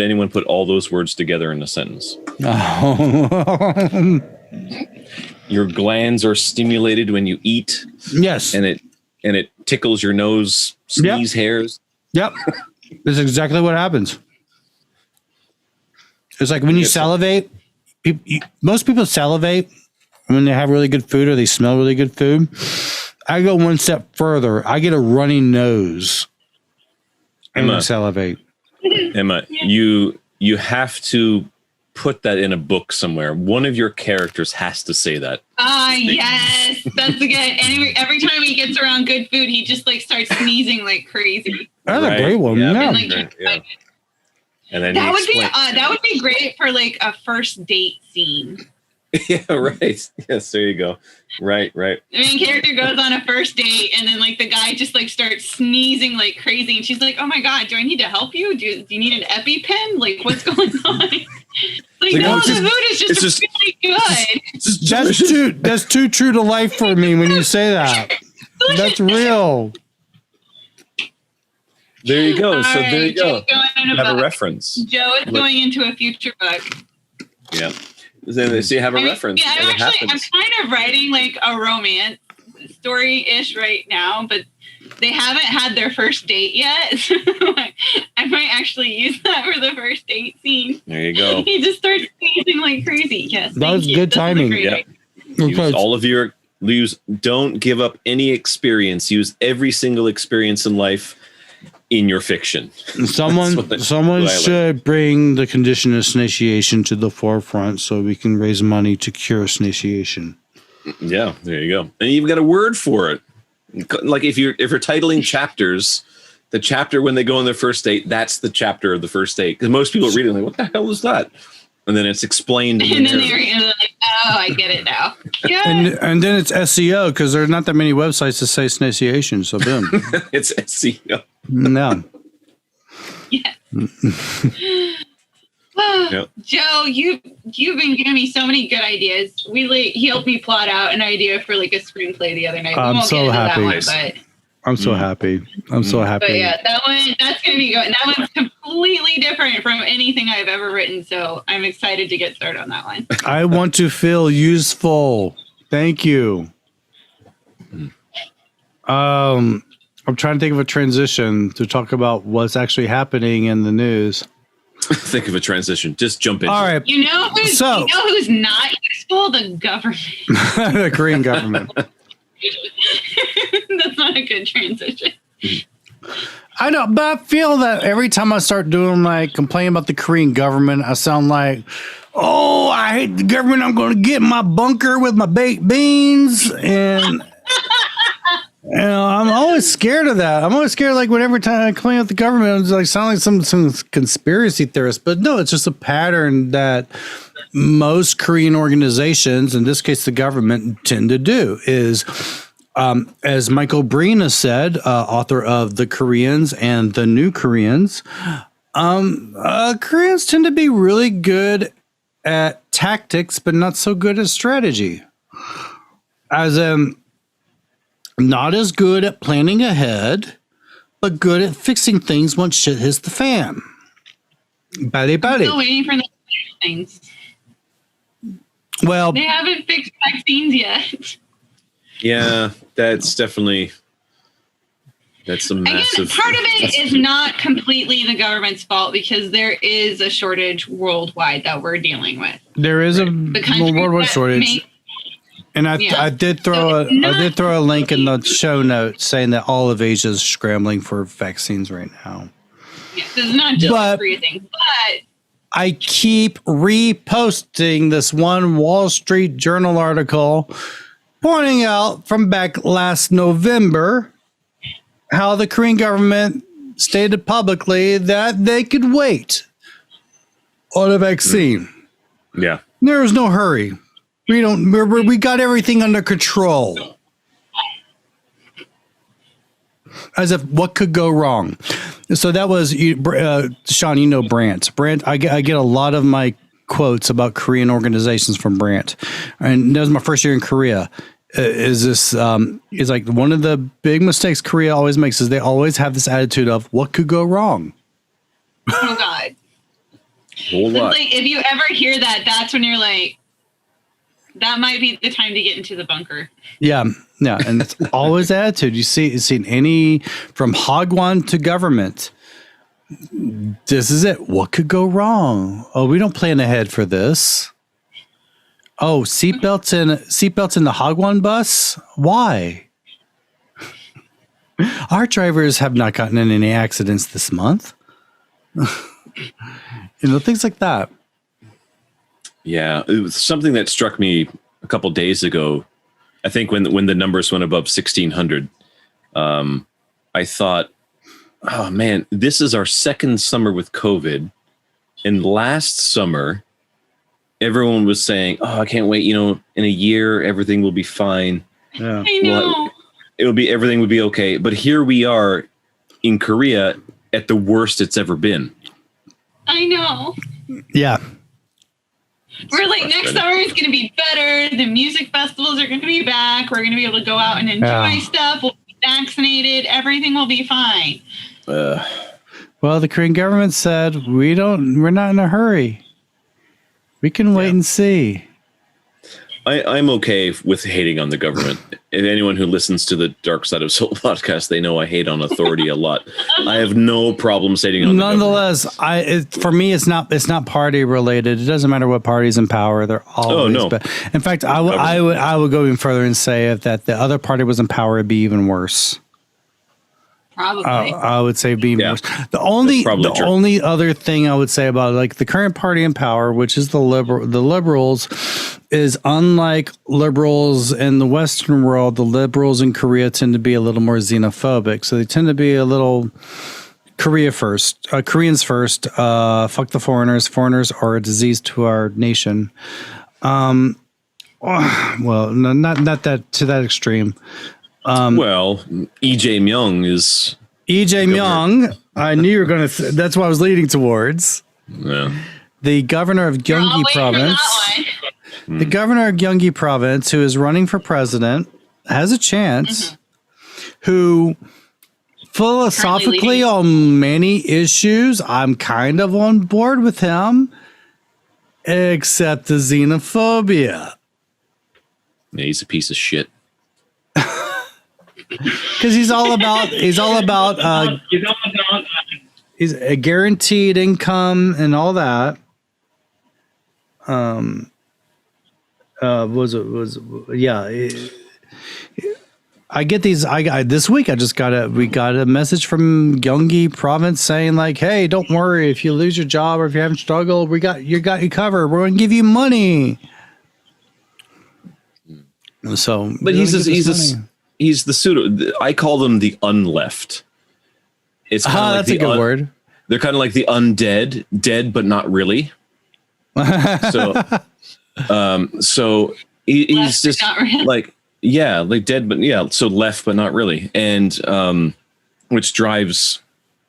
anyone put all those words together in a sentence. Your glands are stimulated when you eat. Yes. And it tickles your nose, sneeze hairs. Yep. That's exactly what happens. It's like when you salivate, most people salivate when they have really good food or they smell really good food. I go one step further. I get a runny nose and I salivate. Emma, you have to put that in a book somewhere. One of your characters has to say that. Yes, that's good. And every time he gets around good food, he just like starts sneezing like crazy. That's a great one. Yeah. And then that would be great for like a first date scene. Yeah, right. Yes, there you go. Right. The main character goes on a first date, and then like the guy just like starts sneezing like crazy, and she's like, "Oh my God, do I need to help you? Do you need an EpiPen? Like, what's going on?" Like, no, the food is just really good. That's too true to life for me when you say that. That's real. There you go. So there you go. Going in a have a book. reference. Joe is going into a future book. Yeah. So you have a reference. Yeah, I'm kind of writing like a romance story-ish right now, but they haven't had their first date yet. So I might actually use that for the first date scene. There you go. He just starts sneezing like crazy. Yes, that was good timing. Yeah. Use all of your don't give up any experience. Use every single experience in life in your fiction. Someone should bring the condition of snatiation to the forefront so we can raise money to cure snatiation. Yeah, there you go. And you've got a word for it. Like if you're titling chapters, the chapter when they go on their first date, that's the chapter of the first date. Because most people read it like, what the hell is that? And then it's explained. And then they're like, oh, I get it now. Yeah. And then it's SEO because there's not that many websites that say snatiation. So boom. It's SEO. No. Yeah. Joe, you've been giving me so many good ideas. He helped me plot out an idea for like a screenplay the other night. I'm so happy. I'm so happy. But yeah, that's going to be good. That one's completely different from anything I've ever written. So I'm excited to get started on that one. I want to feel useful. Thank you. I'm trying to think of a transition to talk about what's actually happening in the news. Think of a transition. Just jump in. All right. You know who's not useful? The government. The Korean government. That's not a good transition. I know, but I feel that every time I start doing like complaining about the Korean government, I sound like, oh, I hate the government. I'm going to get in my bunker with my baked beans. And I'm always scared of that. I'm always scared, like, whenever time I complain about the government, it's like sound like some conspiracy theorist. But no, it's just a pattern that most Korean organizations, in this case the government, tend to do is, as Michael Breen has said, author of The Koreans and the New Koreans, Koreans tend to be really good at tactics, but not so good at strategy. As not as good at planning ahead, but good at fixing things once shit hits the fan. Buddy. I'm still waiting for the things. Well, they haven't fixed vaccines yet. Yeah, that's a massive. Again, part of it is not completely the government's fault because there is a shortage worldwide that we're dealing with. There is a worldwide shortage. And I did throw a link in the show notes saying that all of Asia is scrambling for vaccines right now. Yeah, this is not just a Korea thing, but I keep reposting this one Wall Street Journal article pointing out from back last November how the Korean government stated publicly that they could wait on a vaccine. Yeah. There was no hurry. We got everything under control. As if what could go wrong. So that was Shawn. You know Brandt. Brandt. I get a lot of my quotes about Korean organizations from Brandt, and that was my first year in Korea. Is like one of the big mistakes Korea always makes is they always have this attitude of what could go wrong. Oh God. Like, if you ever hear that, that's when you're like, that might be the time to get into the bunker. Yeah, and it's always attitude. You see any from Hagwon to government. This is it. What could go wrong? Oh, we don't plan ahead for this. Oh, seatbelts in the Hagwon bus? Why? Our drivers have not gotten in any accidents this month. Things like that. Yeah, it was something that struck me a couple days ago. I think when the numbers went above 1,600, I thought, oh man, this is our second summer with COVID. And last summer, everyone was saying, oh, I can't wait. In a year, everything will be fine. Yeah. I know. Everything would be okay. But here we are in Korea at the worst it's ever been. I know. Yeah. We're like, next summer is going to be better. The music festivals are going to be back. We're going to be able to go out and enjoy stuff. We'll be vaccinated. Everything will be fine. Well, the Korean government said we're not in a hurry. We can wait and see. I'm okay with hating on the government. And anyone who listens to the Dark Side of Soul podcast, they know I hate on authority a lot. I have no problem hating on the government. Nonetheless, for me, it's not party related. It doesn't matter what party's in power; they're always. Oh no! In fact, I would go even further and say that the other party was in power, it'd be even worse. Probably. I would say being worse. The only other thing I would say about like the current party in power, which is the liberals, is unlike liberals in the Western world, the liberals in Korea tend to be a little more xenophobic. So they tend to be a little Koreans first. Fuck the foreigners. Foreigners are a disease to our nation. Well, no, not that to that extreme. EJ Myung is EJ Myung. I knew you were going to. That's what I was leading towards. Yeah. The governor of Gyeonggi Province. The governor of Gyeonggi Province, who is running for president, has a chance. Who philosophically on many issues, I'm kind of on board with him, except the xenophobia. Yeah, he's a piece of shit. Because he's all about he's a guaranteed income and all that. I get these. This week we got a message from Gyeonggi Province saying like, hey, don't worry if you lose your job or if you're having struggle, we got you covered. We're going to give you money. So, but he's the pseudo. I call them the unleft. It's kind of like that's a good word. They're kind of like the undead, dead but not really. So he's just really. like dead but so left but not really, and which drives.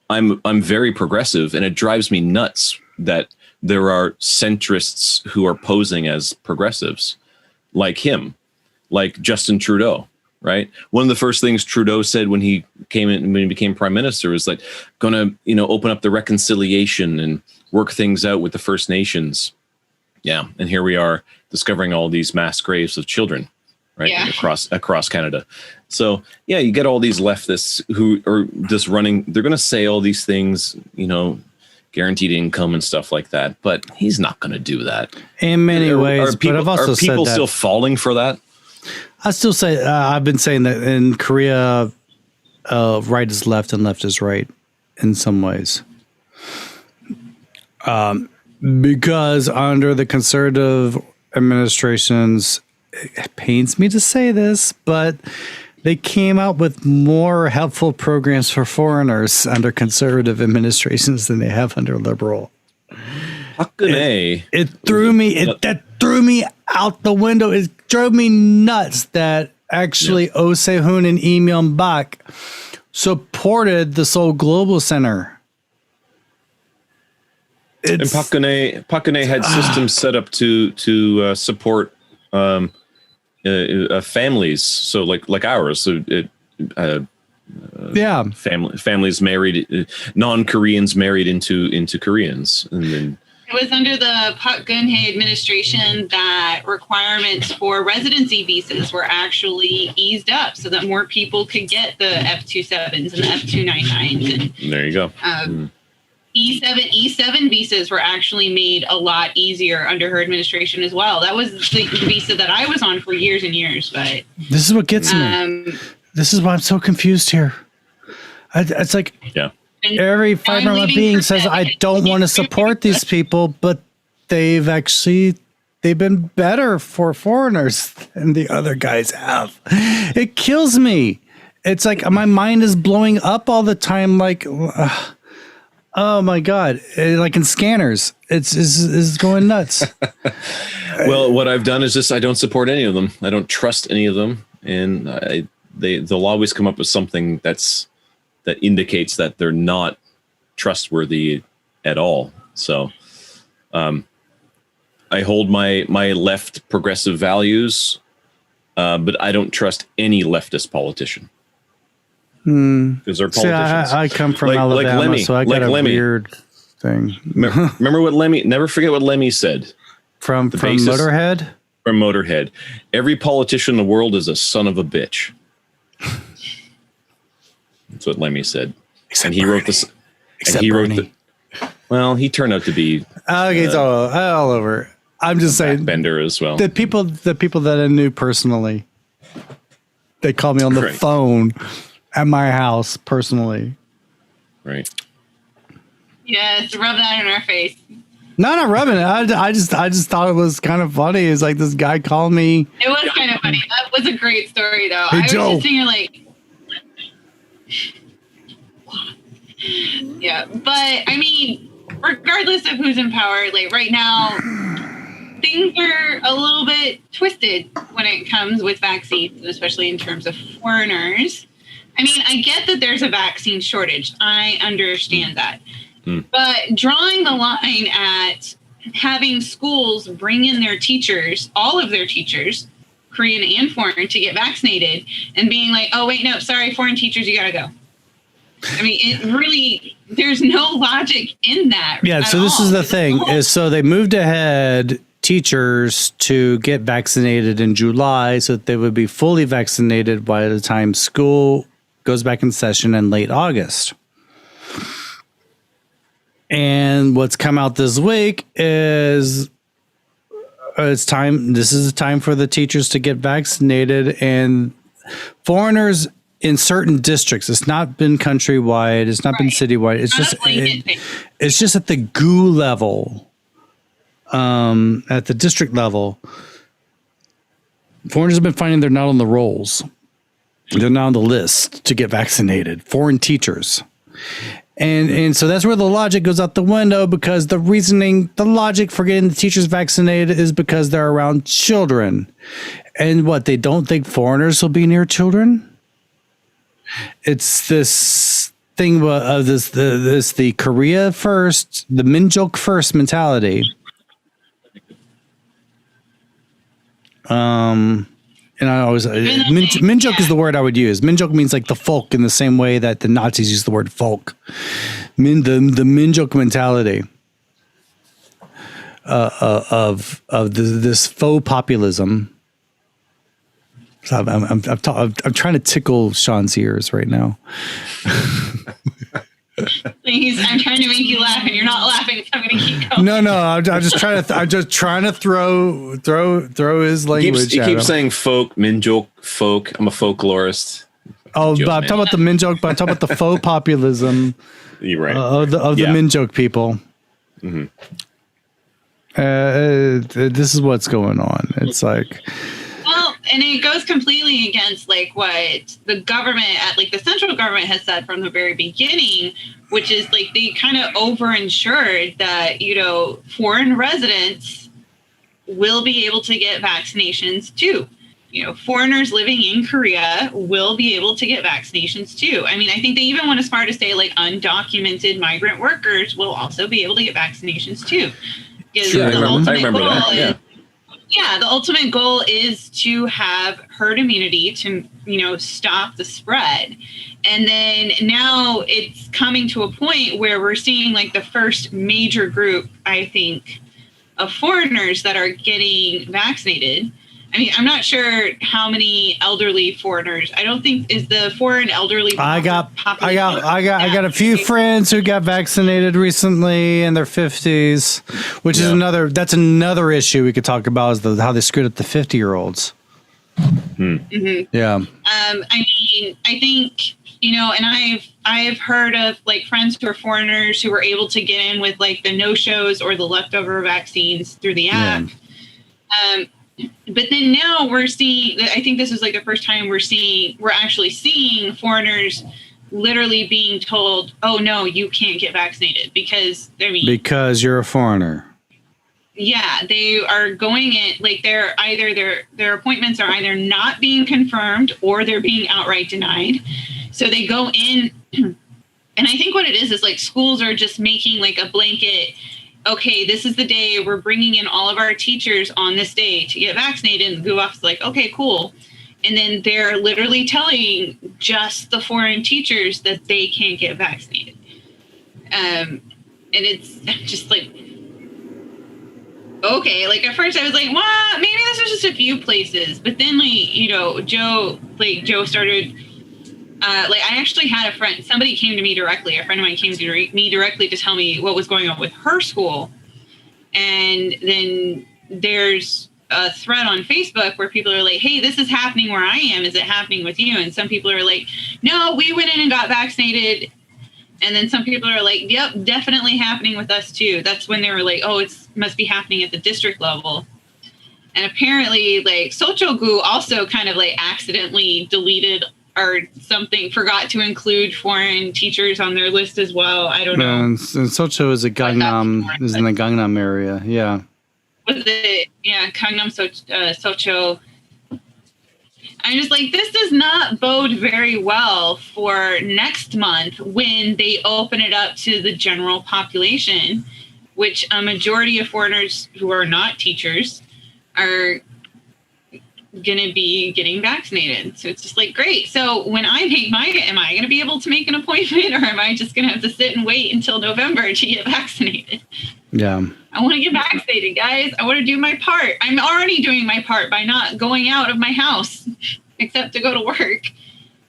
I'm very progressive, and it drives me nuts that there are centrists who are posing as progressives, like him, like Justin Trudeau. Right. One of the first things Trudeau said when he became prime minister was like, going to, open up the reconciliation and work things out with the First Nations. Yeah. And here we are discovering all these mass graves of children, right? Yeah. Across Canada. So, yeah, you get all these leftists who are just running. They're going to say all these things, guaranteed income and stuff like that. But he's not going to do that. In many ways. But I've also said that. Are people still falling for that? I still say I've been saying that in Korea, right is left and left is right in some ways. Because under the conservative administrations, it pains me to say this, but they came out with more helpful programs for foreigners under conservative administrations than they have under liberal. It threw me out the window. It drove me nuts that actually Oh Se-hoon and Lee Myung-bak supported the Seoul Global Center. And Park Geun-hye had systems set up to support families, so like ours. So families married, non-Koreans married into Koreans, and then. It was under the Park Geun-hye administration that requirements for residency visas were actually eased up so that more people could get the F-27s and the F-299s. And there you go. E7 visas were actually made a lot easier under her administration as well. That was the visa that I was on for years and years. But this is what gets me. This is why I'm so confused here. It's like every fiber of my being says I don't want to support these people, but they've been better for foreigners than the other guys have. It kills me. It's like my mind is blowing up all the time. Like, oh my God. Like in Scanners, it's going nuts. Well, what I've done is just, I don't support any of them. I don't trust any of them. And they'll always come up with something that indicates that they're not trustworthy at all. So, I hold my left progressive values, but I don't trust any leftist politician. Because they're politicians. See, I come from Alabama, Lemmy, so I got a weird thing. Remember what Lemmy? Never forget what Lemmy said. From Motorhead. From Motorhead, every politician in the world is a son of a bitch. That's what Lemmy said. And he wrote this. And he wrote well, he turned out to be it's all over. I'm just saying, Bender as well. The people that I knew personally, they called me on the phone at my house personally. Right. Yes, rub that in our face. No, not rubbing it. I just thought it was kind of funny. It's like this guy called me. It was kind of funny. That was a great story, though. Hey, I was Joe. just sitting here like, yeah. But I mean, regardless of who's in power, like right now, things are a little bit twisted when it comes with vaccines, especially in terms of foreigners. I mean, I get that there's a vaccine shortage. I understand that. But drawing the line at having schools bring in their teachers, all of their teachers, Korean and foreign, to get vaccinated and being like, oh, wait, no, sorry, foreign teachers, you got to go. I mean, it really, there's no logic in that. Yeah, so this is the thing, is so they moved ahead teachers to get vaccinated in July so that they would be fully vaccinated by the time school goes back in session in late August. And what's come out this week is it's time. This is the time for the teachers to get vaccinated, and foreigners in certain districts. It's not been countrywide. It's not been citywide. It's just at the GU level, at the district level. Foreigners have been finding they're not on the rolls. They're not on the list to get vaccinated. Foreign teachers. And so that's where the logic goes out the window, because the logic for getting the teachers vaccinated is because they're around children. And what, they don't think foreigners will be near children? It's this thing of the Korea first, the Minjuk first mentality. And I always Minjuk is the word I would use. Minjuk means like the folk, in the same way that the Nazis use the word folk. The Minjuk mentality of this faux populism. So I'm trying to tickle Sean's ears right now. Please, I'm trying to make you laugh, and you're not laughing, so I'm going to keep going. No, I'm just trying to throw his language. He keeps saying folk, minjok, folk. I'm a folklorist. Oh, but I'm talking about the minjok, but I'm talking about the faux populism. You're right. Of the minjok people. Mm-hmm. This is what's going on. It's like. Well, and it goes completely against like what the government the central government has said from the very beginning, which is like they kind of over-insured that, foreign residents will be able to get vaccinations too. Foreigners living in Korea will be able to get vaccinations too. I mean, I think they even went as far to say like undocumented migrant workers will also be able to get vaccinations too. Sure, I remember that. Yeah. Yeah, the ultimate goal is to have herd immunity to, stop the spread. And then now it's coming to a point where we're seeing like the first major group, I think, of foreigners that are getting vaccinated. I mean, I'm not sure how many elderly foreigners. I don't think is the foreign elderly. I got a few friends who got vaccinated recently in their 50s, which is another issue we could talk about, is how they screwed up the 50-year-olds. Mm-hmm. Yeah. I mean, I think, and I've heard of like friends who are foreigners who were able to get in with like the no-shows or the leftover vaccines through the app. Yeah. But then now we're seeing, I think this is like the first time we're actually seeing foreigners literally being told, oh no, you can't get vaccinated because you're a foreigner. Yeah, they are going in like they're either their appointments are either not being confirmed or they're being outright denied. So they go in, and I think what it is like schools are just making like a blanket, okay, this is the day we're bringing in all of our teachers on this day to get vaccinated. And the GU office is like, okay, cool. And then they're literally telling just the foreign teachers that they can't get vaccinated. And it's just like, okay, like at first I was like, well, maybe this was just a few places. But then Joe started, I actually had a friend, somebody came to me directly, a friend of mine came to me directly to tell me what was going on with her school. And then there's a thread on Facebook where people are like, hey, this is happening where I am. Is it happening with you? And some people are like, no, we went in and got vaccinated. And then some people are like, yep, definitely happening with us too. That's when they were like, oh, it must be happening at the district level. And apparently like Sochogu also kind of like accidentally deleted or something, forgot to include foreign teachers on their list as well. I don't know. And Socho is in the Gangnam area. Yeah. Was it? Yeah, Gangnam Socho. I'm just like, this does not bode very well for next month when they open it up to the general population, which a majority of foreigners who are not teachers are going to be getting vaccinated. So it's just like, great. So when I make am I going to be able to make an appointment, or am I just going to have to sit and wait until November to get vaccinated? Yeah. I want to get vaccinated, guys. I want to do my part. I'm already doing my part by not going out of my house except to go to work.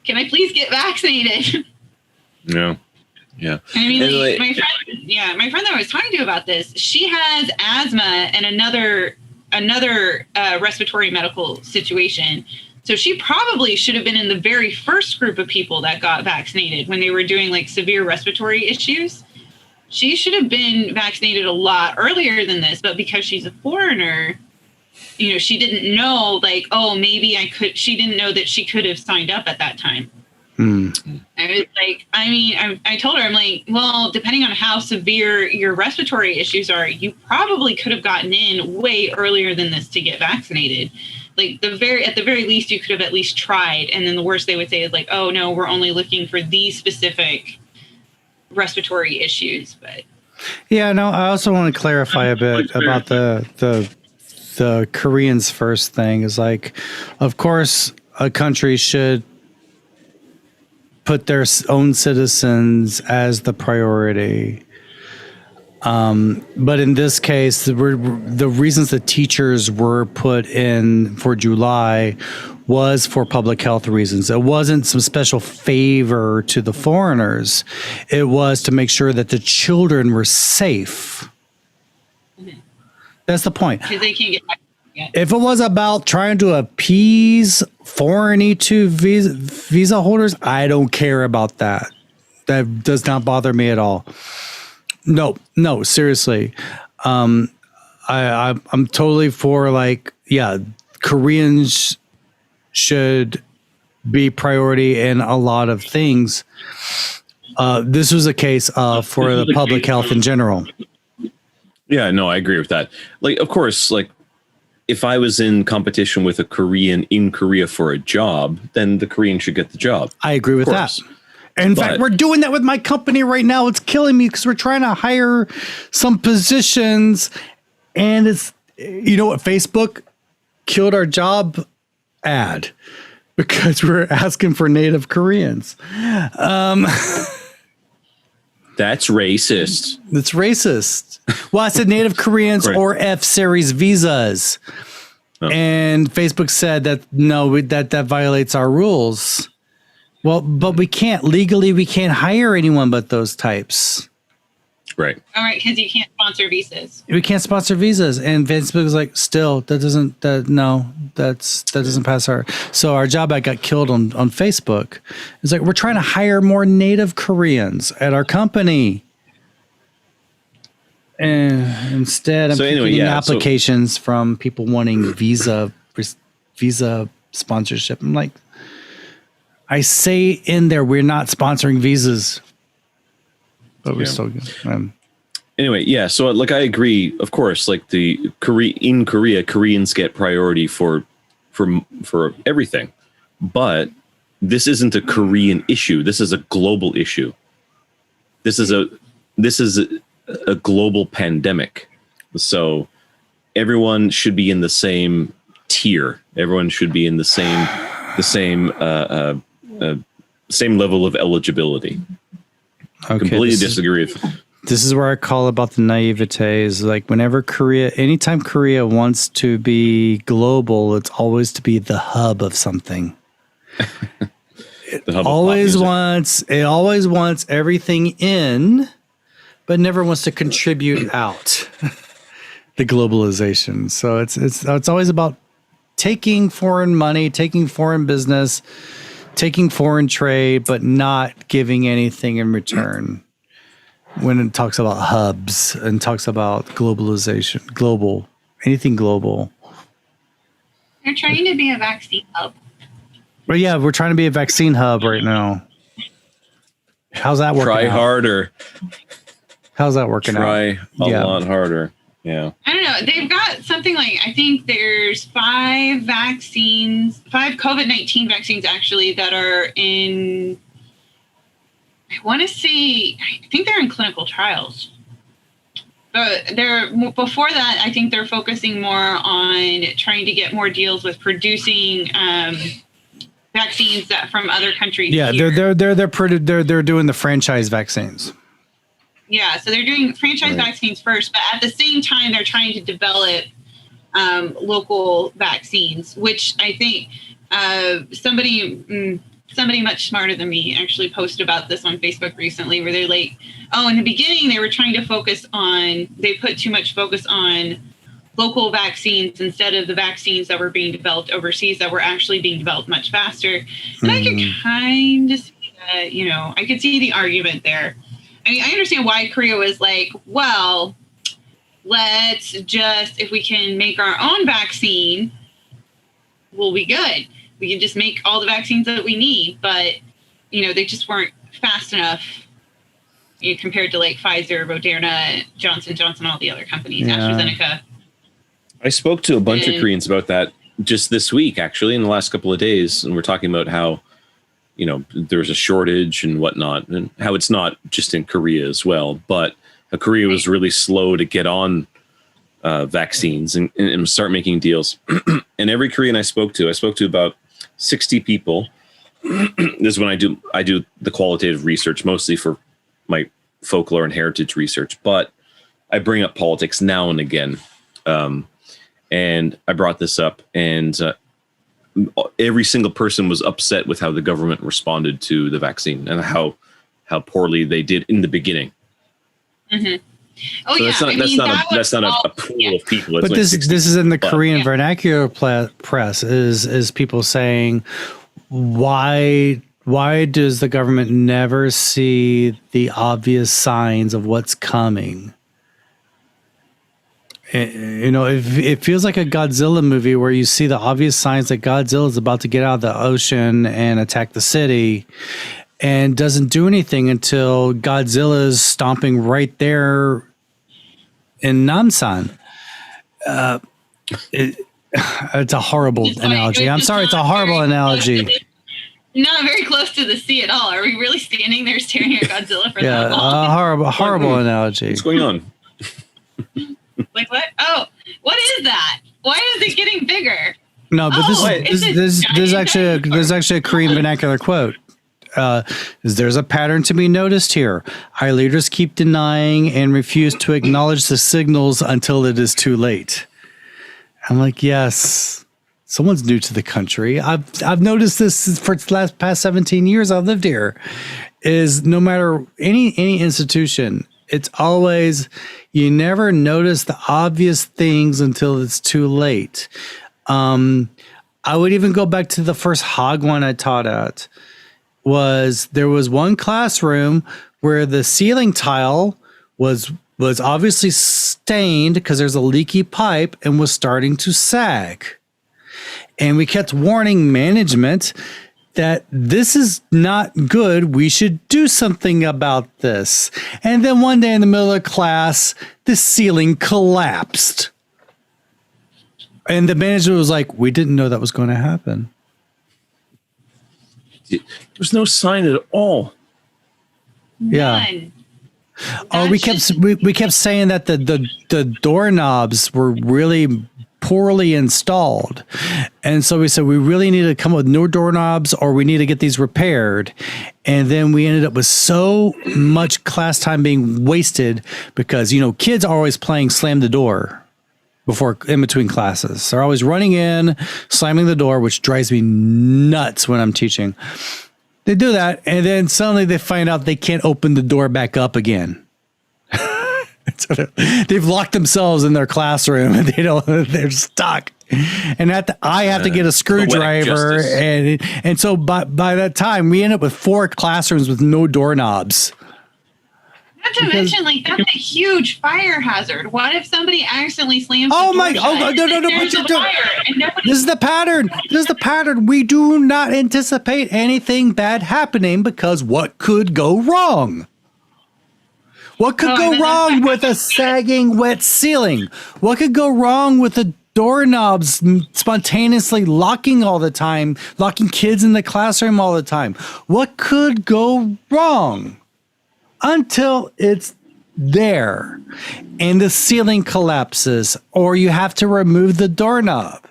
Can I please get vaccinated? Yeah. Yeah. I mean, my friend that I was talking to about this, she has asthma and another respiratory medical situation. So she probably should have been in the very first group of people that got vaccinated when they were doing like severe respiratory issues. She should have been vaccinated a lot earlier than this, but because she's a foreigner, she didn't know like, oh, maybe she didn't know that she could have signed up at that time. I was like, I told her, I'm like, well, depending on how severe your respiratory issues are, you probably could have gotten in way earlier than this to get vaccinated. Like at the very least, you could have at least tried. And then the worst they would say is like, oh no, we're only looking for these specific respiratory issues. But yeah, no, I also want to clarify a bit about the Koreans first thing. Is like, of course, a country should put their own citizens as the priority. But in this case, the reasons the teachers were put in for July was for public health reasons. It wasn't some special favor to the foreigners. It was to make sure that the children were safe. Mm-hmm. That's the point. Because they can't get back yet. If it was about trying to appease foreign E2 visa holders, I don't care about that. That does not bother me at all. No, seriously. I'm totally for like, yeah, Koreans should be priority in a lot of things. This was a case for the public health in general. Yeah, no, I agree with that. Like, of course, like if I was in competition with a Korean in Korea for a job, then the Korean should get the job. I agree with that. In fact, we're doing that with my company right now. It's killing me because we're trying to hire some positions, and it's, you know what, Facebook killed our job ad because we're asking for native Koreans. That's racist. It's racist. Well, I said native Koreans right. Or F-series visas. Oh. And Facebook said that, no, that violates our rules. Well, but we can't hire anyone but those types. Right. All right, because you can't sponsor visas. We can't sponsor visas, and Facebook is like, still, that doesn't pass our. So our job ad got killed on Facebook. It's like, we're trying to hire more native Koreans at our company, and instead, I'm getting applications from people wanting visa sponsorship. I'm like, I say in there, we're not sponsoring visas. But we're still good. Anyway, yeah. So, like, I agree. Of course, like in Korea, Koreans get priority for everything. But this isn't a Korean issue. This is a global issue. This is a global pandemic. So everyone should be in the same tier. Everyone should be in the same the same level of eligibility. Okay, completely disagree with. This is where I call about the naivete is like whenever anytime Korea wants to be global, it's always to be the hub of something. It always wants everything in, but never wants to contribute out. The globalization. So it's always about taking foreign money, taking foreign business, taking foreign trade, but not giving anything in return. When it talks about hubs and talks about globalization, anything global. They're trying to be a vaccine hub. Well, yeah, we're trying to be a vaccine hub right now. How's that working? Try harder. How's that working out? Try a lot harder. Yeah. I don't know. They've got something like, I think there's 5 COVID-19 vaccines actually that are in, I think they're in clinical trials. But before that, I think they're focusing more on trying to get more deals with producing vaccines from other countries. Yeah, they're doing the franchise vaccines. Yeah, so they're doing franchise vaccines first, but at the same time, they're trying to develop local vaccines, which I think somebody much smarter than me actually posted about this on Facebook recently, where they're like, in the beginning, they were trying to they put too much focus on local vaccines instead of the vaccines that were being developed overseas that were actually being developed much faster. And I could kind of see that, I could see the argument there. I mean, I understand why Korea was like, well, if we can make our own vaccine, we'll be good. We can just make all the vaccines that we need. But, they just weren't fast enough compared to like Pfizer, Moderna, Johnson & Johnson, all the other companies, AstraZeneca. I spoke to a bunch of Koreans about that just this week, actually, in the last couple of days. And we're talking about how, there's a shortage and whatnot, and how it's not just in Korea as well, but Korea was really slow to get on vaccines and start making deals. And every Korean I spoke to about 60 people. This is when I do the qualitative research, mostly for my folklore and heritage research, but I bring up politics now and again. And I brought this up, and every single person was upset with how the government responded to the vaccine and how poorly they did in the beginning. Mm-hmm. Oh, so yeah. That's not a pool of people. It's but this is in the Korean vernacular press is people saying, why does the government never see the obvious signs of what's coming? It feels like a Godzilla movie where you see the obvious signs that Godzilla is about to get out of the ocean and attack the city, and doesn't do anything until Godzilla is stomping right there in Namsan. It's a horrible analogy. I'm sorry, it's a horrible analogy. Not very close to the sea at all. Are we really standing there staring at Godzilla for that long? Horrible analogy. What's going on? Like what? Oh, what is that? Why is it getting bigger? No, but there's actually a Korean vernacular quote. There's a pattern to be noticed here. Our leaders keep denying and refuse to acknowledge the signals until it is too late. I'm like, yes, someone's new to the country. I've noticed this for the past 17 years I've lived here. Is no matter any institution, it's always, you never notice the obvious things until it's too late. I would even go back to the first Hagwon I taught at. There was one classroom where the ceiling tile was obviously stained because there's a leaky pipe and was starting to sag. And we kept warning management that this is not good. We should do something about this. And then one day in the middle of class, the ceiling collapsed. And the manager was like, we didn't know that was going to happen. There's no sign at all. Yeah. None. Oh, we kept saying that the doorknobs were really poorly installed. And so we said, we really need to come up with new doorknobs, or we need to get these repaired. And then we ended up with so much class time being wasted because, kids are always playing slam the door in between classes. They're always running in, slamming the door, which drives me nuts when I'm teaching. They do that, and then suddenly they find out they can't open the door back up again. So they've locked themselves in their classroom, and they're stuck. And I have to get a screwdriver, and so by that time we end up with 4 classrooms with no doorknobs. Not to mention, that's a huge fire hazard. What if somebody accidentally slams? No! This is the pattern. We do not anticipate anything bad happening because what could go wrong? What could go wrong with a sagging wet ceiling? What could go wrong with the doorknobs spontaneously locking all the time, locking kids in the classroom all the time? What could go wrong? Until it's there and the ceiling collapses or you have to remove the doorknob.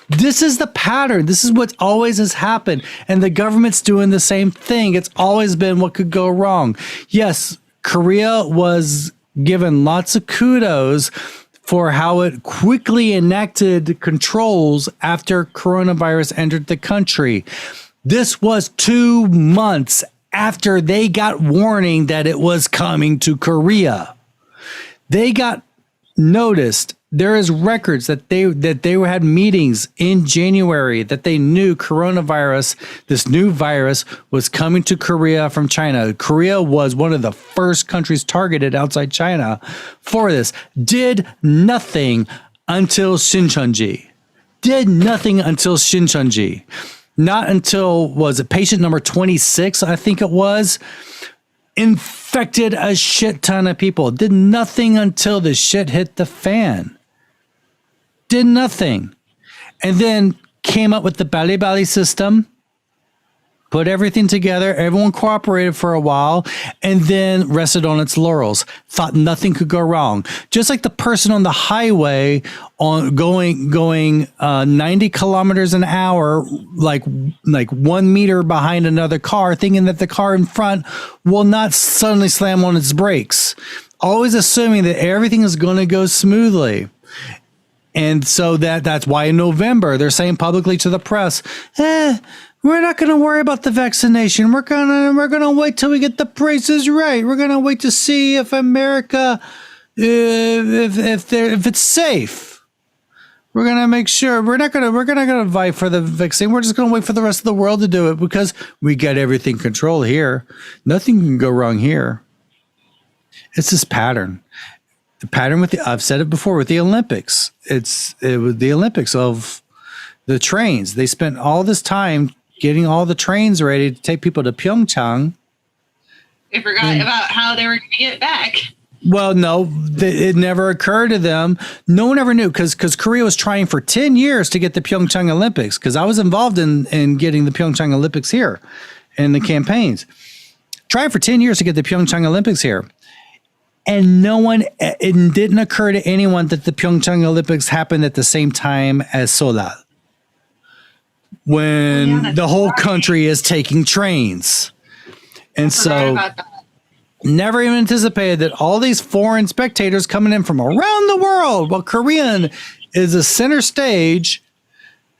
This is the pattern. This is what always has happened. And the government's doing the same thing. It's always been what could go wrong. Yes, Korea was given lots of kudos for how it quickly enacted controls after coronavirus entered the country. This was 2 months after they got warning that it was coming to Korea. They got noticed. There is records that they had meetings in January that they knew coronavirus, this new virus, was coming to Korea from China. Korea was one of the first countries targeted outside China for this. Did nothing until Shincheonji. Not until, was it patient number 26, I think it was, infected a shit ton of people. Did nothing until the shit hit the fan. Did nothing. And then came up with the Bali system, put everything together. Everyone cooperated for a while and then rested on its laurels, thought nothing could go wrong. Just like the person on the highway going 90 kilometers an hour, like 1 meter behind another car, thinking that the car in front will not suddenly slam on its brakes, always assuming that everything is going to go smoothly. And so that's why in November they're saying publicly to the press, we're not going to worry about the vaccination. We're gonna wait till we get the prices right. We're gonna wait to see if America, if it's safe. We're gonna make sure we're not gonna vie for the vaccine. We're just gonna wait for the rest of the world to do it because we got everything controlled here. Nothing can go wrong here. It's this pattern. The pattern I've said it before with the Olympics. It was the Olympics of the trains. They spent all this time getting all the trains ready to take people to Pyeongchang. They forgot about how they were going to get back. Well, no, it never occurred to them. No one ever knew because Korea was trying for 10 years to get the Pyeongchang Olympics, because I was involved in getting the Pyeongchang Olympics here in the campaigns. Trying for 10 years to get the Pyeongchang Olympics here. And it didn't occur to anyone that the Pyeongchang Olympics happened at the same time as Seoul, when the whole country is taking trains. And so never even anticipated that all these foreign spectators coming in from around the world, while Korean is a center stage,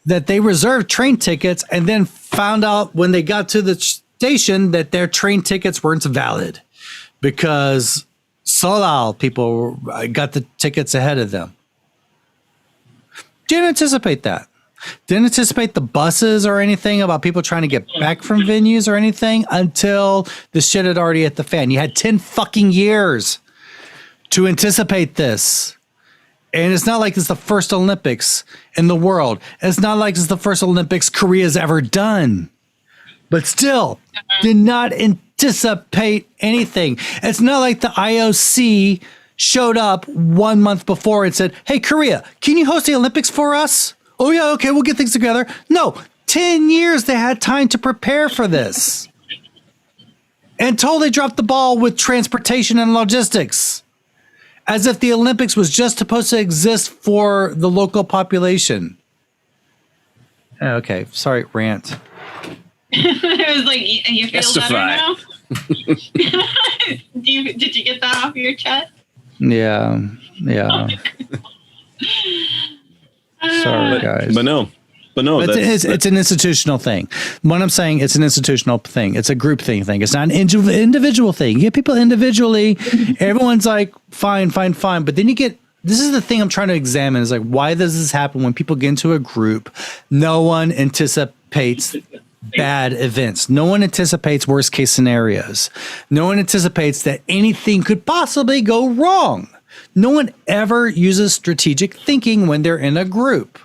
that they reserved train tickets and then found out when they got to the station that their train tickets weren't valid because Seoul people got the tickets ahead of them. Didn't anticipate that. Didn't anticipate the buses or anything about people trying to get back from venues or anything until the shit had already hit the fan. You had 10 fucking years to anticipate this. And it's not like it's the first Olympics in the world. It's not like it's the first Olympics Korea's ever done. But still, did not anticipate anything. It's not like the IOC showed up 1 month before and said, hey, Korea, can you host the Olympics for us? Oh, yeah, okay, we'll get things together. No, 10 years they had time to prepare for this. Until they dropped the ball with transportation and logistics. As if the Olympics was just supposed to exist for the local population. Okay, sorry, rant. It was like, you feel Testify. better now? Did you get that off your chest? Yeah. Sorry, guys. But no. It's an institutional thing. What I'm saying, it's an institutional thing. It's a group thing. It's not an individual thing. You get people individually. Everyone's like, fine. But then you get, this is the thing I'm trying to examine is like, why does this happen when people get into a group? No one anticipates bad events. No one anticipates worst case scenarios. No one anticipates that anything could possibly go wrong. No one ever uses strategic thinking when they're in a group.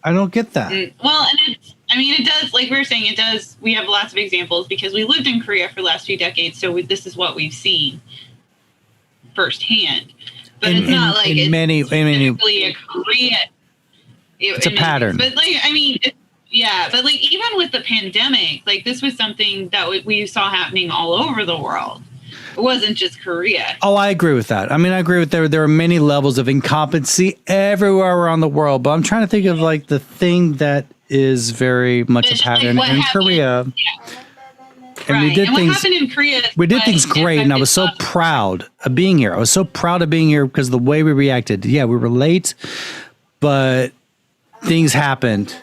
I don't get that. Well, and it does, like we were saying, it does. We have lots of examples because we lived in Korea for the last few decades. So this is what we've seen firsthand. But it's not like it's specifically a Korea. It's a pattern. But like, but like even with the pandemic, like this was something that we saw happening all over the world. It wasn't just Korea. Oh, I agree with that. I agree with there are many levels of incompetency everywhere around the world, but I'm trying to think of like the thing that is very much a pattern in Korea. Yeah. And we did things. What happened in Korea? We did things great, and I was so proud of being here. I was so proud of being here because of the way we reacted. Yeah, we were late, but things happened.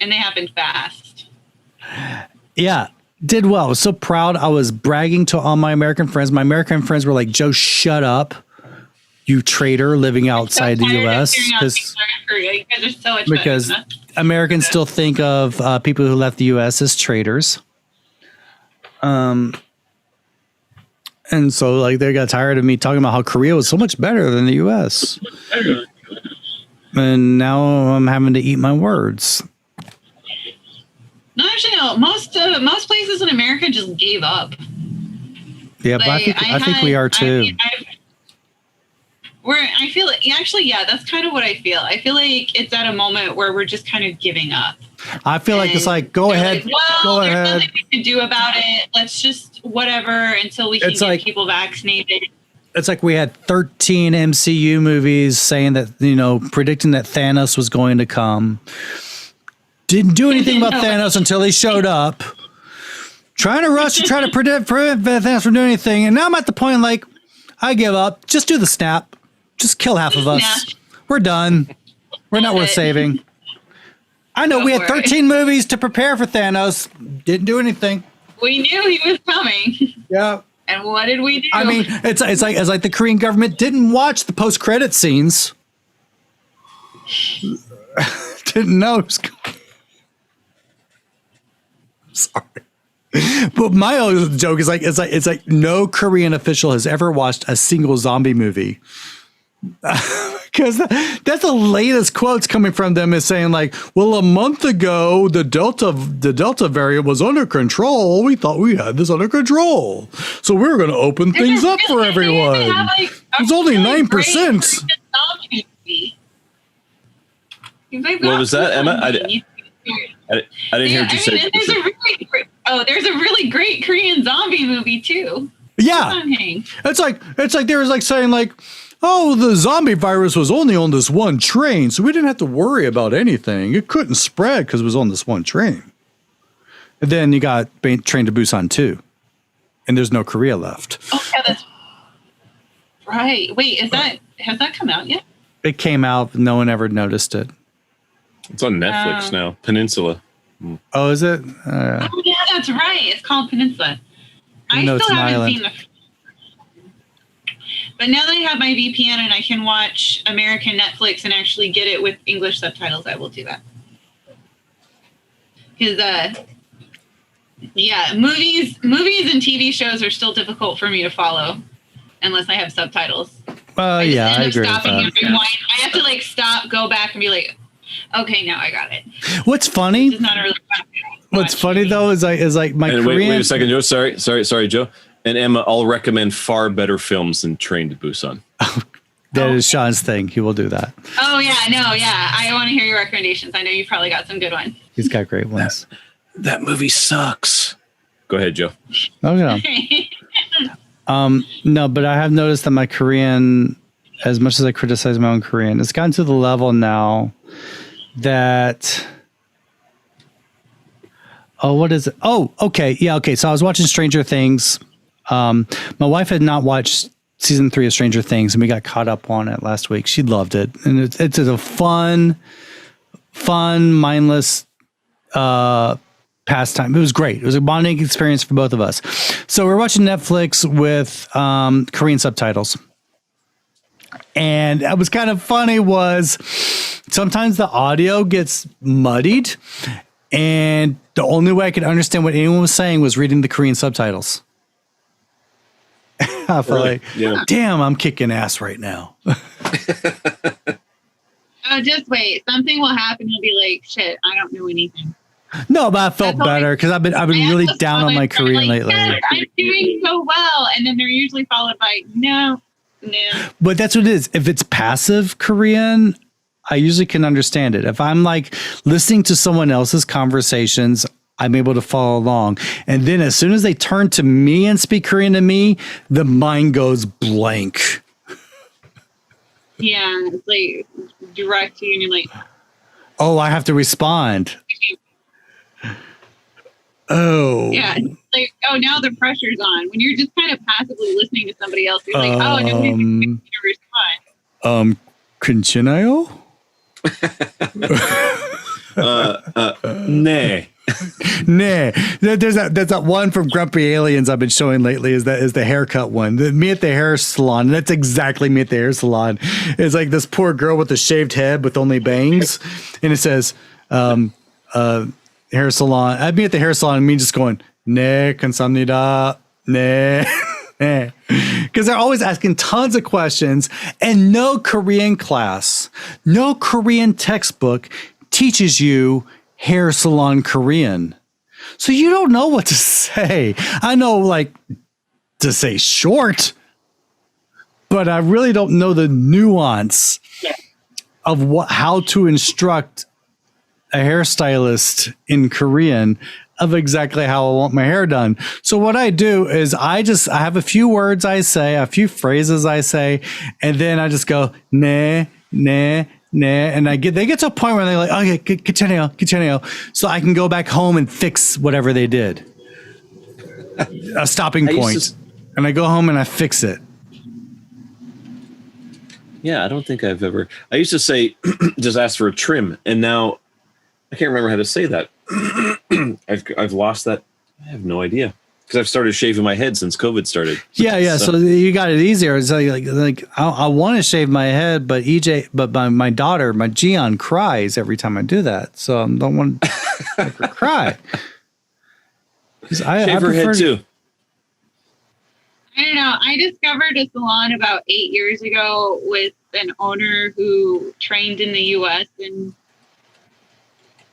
And they happened fast. Yeah. Did well. I was so proud. I was bragging to all my American friends. My American friends were like, Joe, shut up, you traitor living outside the U.S. Because Americans still think of people who left the U.S. as traitors. And so like they got tired of me talking about how Korea was so much better than the U.S. And now I'm having to eat my words. No, actually, no. Most places in America just gave up. Yeah, but I think we are too. I feel like, actually, yeah, that's kind of what I feel. I feel like it's at a moment where we're just kind of giving up. I feel like it's like, go ahead, go ahead. There's nothing we can do about it. Let's just whatever until we can get people vaccinated. It's like we had 13 MCU movies saying that, predicting that Thanos was going to come. Didn't do anything about Thanos until he showed up. Trying to rush to try to prevent Thanos from doing anything. And now I'm at the point like, I give up. Just do the snap. Just kill half of us. We're done. We're not worth saving. I know we had 13 movies to prepare for Thanos. Didn't do anything. We knew he was coming. Yeah. And what did we do? It's like the Korean government didn't watch the post-credit scenes. Didn't know it was coming. Sorry. But my own joke is it's like no Korean official has ever watched a single zombie movie. Because that's the latest quotes coming from them is saying like, well, a month ago, the Delta variant was under control. We thought we had this under control. So we were going to open things up for everyone. It's only 9%. What was that, Emma? I didn't hear what you said. There's a really great Korean zombie movie too. Yeah, it's like they were like saying like, oh, the zombie virus was only on this one train, so we didn't have to worry about anything. It couldn't spread because it was on this one train. And then you got Train to Busan 2, and there's no Korea left. Oh yeah, that's right. Wait, has that come out yet? It came out, but no one ever noticed it. It's on Netflix now. Peninsula. Oh, is it? Oh yeah, that's right. It's called Peninsula. I still haven't seen the. But now that I have my VPN and I can watch American Netflix and actually get it with English subtitles, I will do that. Because, movies and TV shows are still difficult for me to follow unless I have subtitles. I agree with that. I have to stop, go back, and be like, okay, now I got it. What's funny? It's not a really fun What's funny though is like my Korean. Wait a second, Joe. Sorry, Joe. And Emma, I'll recommend far better films than Train to Busan. That is Sean's thing. He will do that. Oh yeah, I want to hear your recommendations. I know you probably got some good ones. He's got great ones. That movie sucks. Go ahead, Joe. Okay. No, but I have noticed that my Korean, as much as I criticize my own Korean, it's gotten to the level now that. Oh, what is it? Oh, okay. Yeah, okay. So I was watching Stranger Things. My wife had not watched season 3 of Stranger Things, and we got caught up on it last week. She loved it. And it's a fun, mindless pastime. It was great. It was a bonding experience for both of us. So we're watching Netflix with Korean subtitles. And what was kind of funny was sometimes the audio gets muddied, and the only way I could understand what anyone was saying was reading the Korean subtitles. I felt like, damn, I'm kicking ass right now. Oh, just wait. Something will happen. You'll be like, shit, I don't know anything. No, but I felt better because I've been really down on my Korean lately. Yes, I'm doing so well. And then they're usually followed by, no. But that's what it is. If it's passive Korean, I usually can understand it. If I'm like listening to someone else's conversations, I'm able to follow along. And then as soon as they turn to me and speak Korean to me, the mind goes blank. Yeah, it's like direct to you and you're like, oh, I have to respond. Oh. Yeah, it's like, oh, now the pressure's on. When you're just kind of passively listening to somebody else, you're like, oh, nobody's expecting you to respond. 괜찮아요? Nay. Nah. There's that one from Grumpy Aliens I've been showing lately is the haircut one. Me at the hair salon. That's exactly me at the hair salon. It's like this poor girl with a shaved head with only bangs. And it says, hair salon. I'd be at the hair salon and me just going, 네, 감사합니다. 네. Because they're always asking tons of questions, and no Korean class, no Korean textbook teaches you hair salon Korean. So you don't know what to say. I know like to say short, but I really don't know the nuance of how to instruct a hairstylist in Korean of exactly how I want my hair done. So what I do is I have a few words I say, a few phrases I say, and then I just go, 네, 네, 네. And they get to a point where they're like, okay, continue. So I can go back home and fix whatever they did. A stopping point. And I go home and I fix it. Yeah, I don't think I've ever. I used to say, just ask for a trim, and now I can't remember how to say that. I've lost that. I have no idea because I've started shaving my head since COVID started. Yeah. So you got it easier. It's like I want to shave my head, but my daughter, my Jaein, cries every time I do that. So I don't want to make her cry. Shave her head too. I don't know. I discovered a salon about 8 years ago with an owner who trained in the U.S. and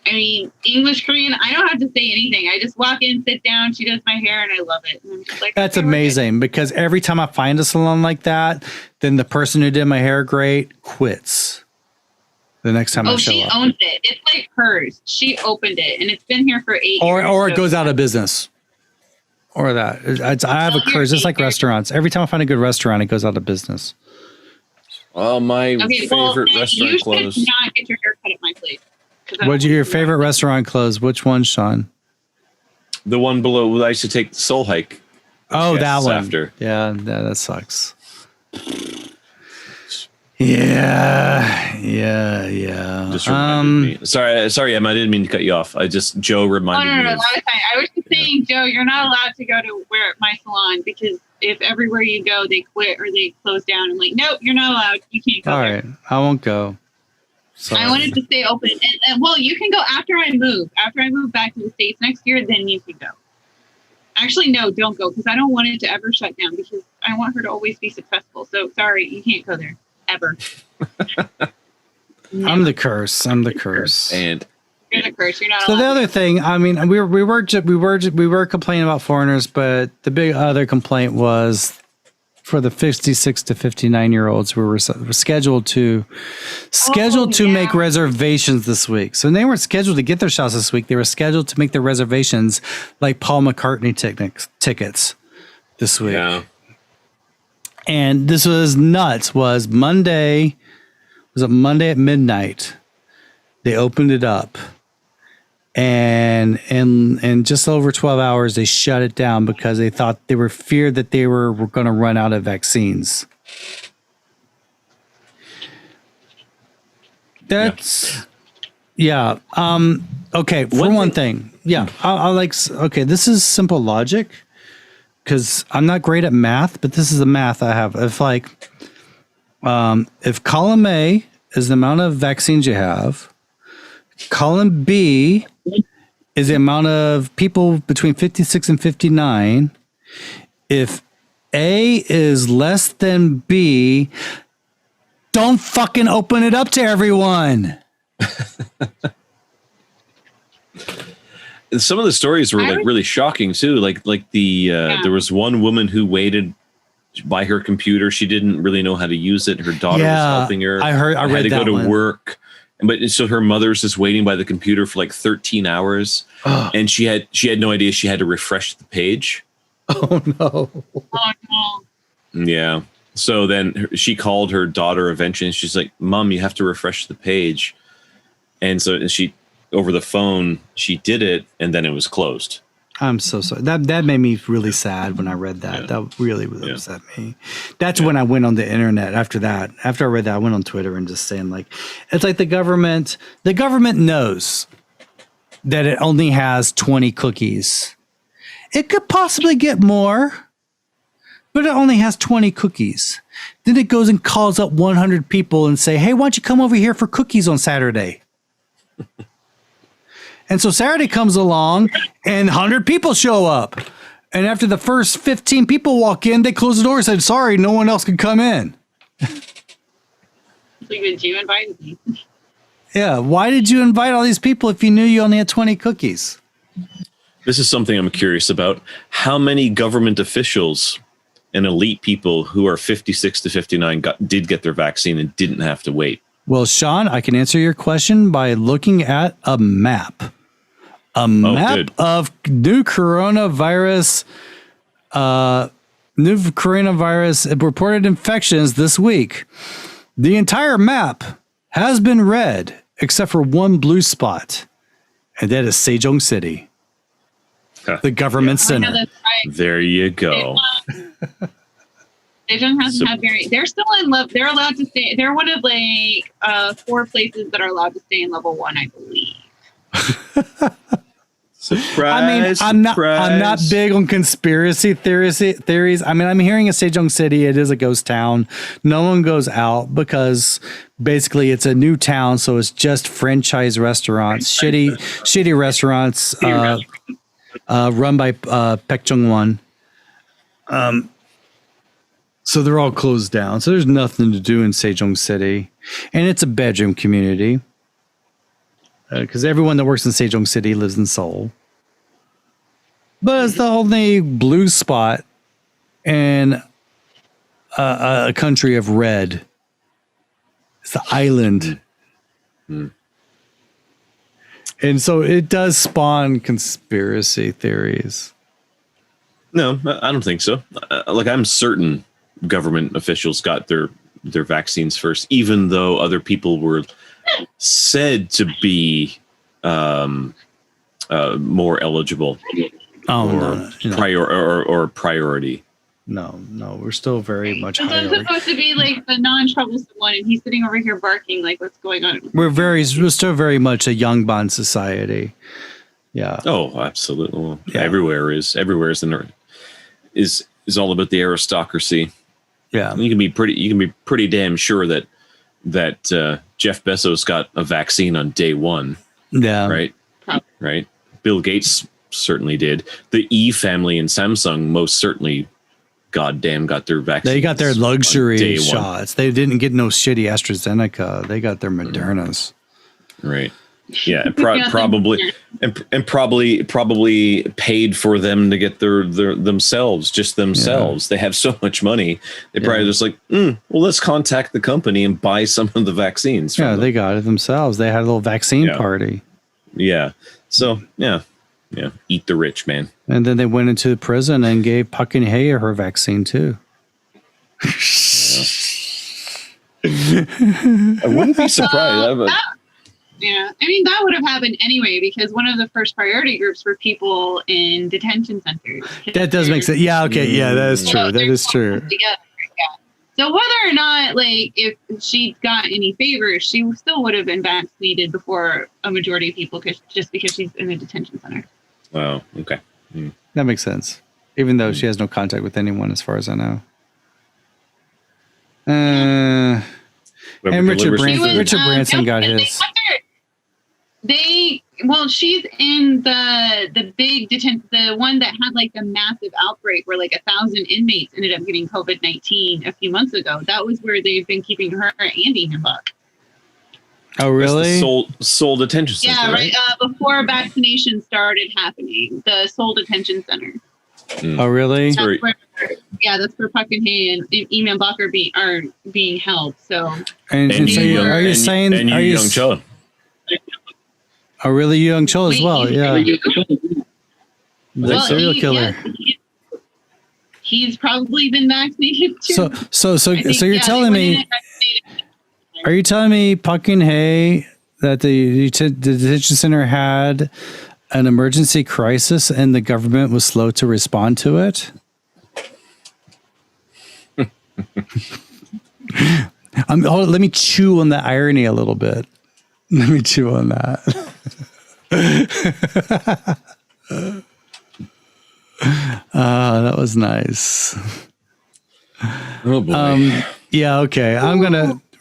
I mean, English, Korean, I don't have to say anything. I just walk in, sit down, she does my hair, and I love it. And I'm just like, that's amazing because every time I find a salon like that, then the person who did my hair great quits the next time I show up. Oh, she owns it. It's like hers. She opened it, and it's been here for 8 years. Or it goes out of business. Or that. I have a curse. It's like restaurants. Every time I find a good restaurant, it goes out of business. Oh, my favorite restaurant closed. You should not get your hair cut at my place. What's your favorite restaurant close? Which one, Shawn? The one below. I used to take the Seoul hike. Oh, that one. After. Yeah, that sucks. Yeah. Just reminded me. Sorry, Emma. I didn't mean to cut you off. Joe reminded me. No, that was fine. I was just saying, Joe, you're not allowed to go to my salon because if everywhere you go they quit or they close down, I'm like, nope, you're not allowed. You can't go. All right, I won't go. Sorry. I wanted to stay open. And well, you can go after I move. After I move back to the States next year, then you can go. Actually, no, don't go because I don't want it to ever shut down because I want her to always be successful. So sorry, you can't go there ever. I'm the curse. And you're the curse. You're not. So the other thing, I mean, we were complaining about foreigners, but the big other complaint was for the 56 to 59-year-olds who were scheduled to make reservations this week. So they weren't scheduled to get their shots this week. They were scheduled to make their reservations like Paul McCartney tickets this week. Yeah. And this was nuts. Was it Monday at midnight? They opened it up. And in just over 12 hours, they shut it down because they thought they were feared that they were going to run out of vaccines. That's okay. For one thing, I like. Okay, this is simple logic because I'm not great at math, but this is the math I have. If column A is the amount of vaccines you have, column B is the amount of people between 56 and 59. If A is less than B, don't fucking open it up to everyone. Some of the stories were like really shocking too. Like there was one woman who waited by her computer. She didn't really know how to use it. Her daughter was helping her. I read had to that go to one. work. But so her mother's just waiting by the computer for like 13 hours, and she had no idea she had to refresh the page. Oh no! Oh no! Yeah. So then she called her daughter eventually, and she's like, "Mom, you have to refresh the page." And so she, over the phone, she did it, and then it was closed. I'm so sorry. That made me really sad when I read that. Yeah. That really upset me. That's when I went on the internet after that. After I read that, I went on Twitter and just saying like, it's like the government knows that it only has 20 cookies. It could possibly get more, but it only has 20 cookies. Then it goes and calls up 100 people and say, hey, why don't you come over here for cookies on Saturday? And so Saturday comes along and 100 people show up. And after the first 15 people walk in, they close the door and said, sorry, no one else can come in. Did you invite me? Yeah. Why did you invite all these people if you knew you only had 20 cookies? This is something I'm curious about. How many government officials and elite people who are 56 to 59 did get their vaccine and didn't have to wait? Well, Sean, I can answer your question by looking at a map. A map of new coronavirus reported infections this week. The entire map has been red except for one blue spot, and that is Sejong City, the government center. That's right. There you go. Sejong hasn't had very. They're still in love. They're allowed to stay. They're one of like 4 places that are allowed to stay in level 1, I believe. Surprise! I mean, I'm not big on conspiracy theories. I mean, I'm hearing in Sejong City, it is a ghost town. No one goes out because basically it's a new town, so it's just franchise restaurants, shitty restaurants, run by Baek Jung-won. So they're all closed down. So there's nothing to do in Sejong City, and it's a bedroom community. Because everyone that works in Sejong City lives in Seoul. But it's the only blue spot in a country of red. It's the island. Mm. And so it does spawn conspiracy theories. No, I don't think so. Like, I'm certain government officials got their vaccines first, even though other people were said to be more eligible or priority. No, we're still very much I'm higher. supposed to be like the non-troublesome one, and he's sitting over here barking like, what's going on? We're still very much a young bond society. Yeah. Oh, absolutely. Well, Yeah. Everywhere is all about the aristocracy. Yeah. You can be pretty damn sure that Jeff Bezos got a vaccine on day one. Yeah. Right. Probably. Right. Bill Gates certainly did. The E family and Samsung most certainly got their vaccine. They got their luxury shots. They didn't get no shitty AstraZeneca. They got their Modernas. Right. Yeah, probably paid for them to get their themselves. Yeah. They have so much money. They probably just like, well, let's contact the company and buy some of the vaccines. Yeah, they got it themselves. They had a little vaccine party. Yeah. So yeah, eat the rich, man. And then they went into the prison and gave Park Geun-hye her vaccine too. I wouldn't be surprised. Yeah, I mean, that would have happened anyway, because one of the first priority groups were people in detention centers. That does make sense. Yeah, okay. Yeah, that is true. That is true. Yeah. So whether or not, like, if she got any favors, she still would have been vaccinated before a majority of people, just because she's in a detention center. Oh, okay. That makes sense. Even though she has no contact with anyone, as far as I know. And Richard Branson got his. She's in the big the one that had like the massive outbreak where like 1,000 inmates ended up getting COVID-19 a few months ago. That was where they've been keeping her and Ian Buck. Oh, really? Seoul detention center. Yeah, right. Before vaccination started happening, the Seoul detention center. Oh, really? That's where Puck and Hay and Ian Buck are being held. So, are you saying? Are you Young Cho? Oh, really, Young Cho as well? Yeah. The serial killer. He's probably been vaccinated too. So you're telling me? Are you telling me Puck and Hay that the detention center had an emergency crisis and the government was slow to respond to it? Let me chew on the irony a little bit. Let me chew on that. That was nice. Oh boy. Yeah. Okay.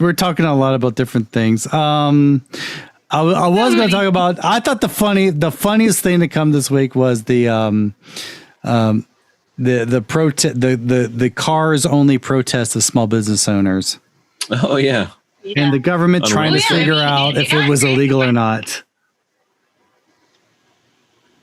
We're talking a lot about different things. I was going to talk about. I thought the funniest thing to come this week was the cars only protest of small business owners. Oh yeah. And the government trying to figure out if it was illegal or not.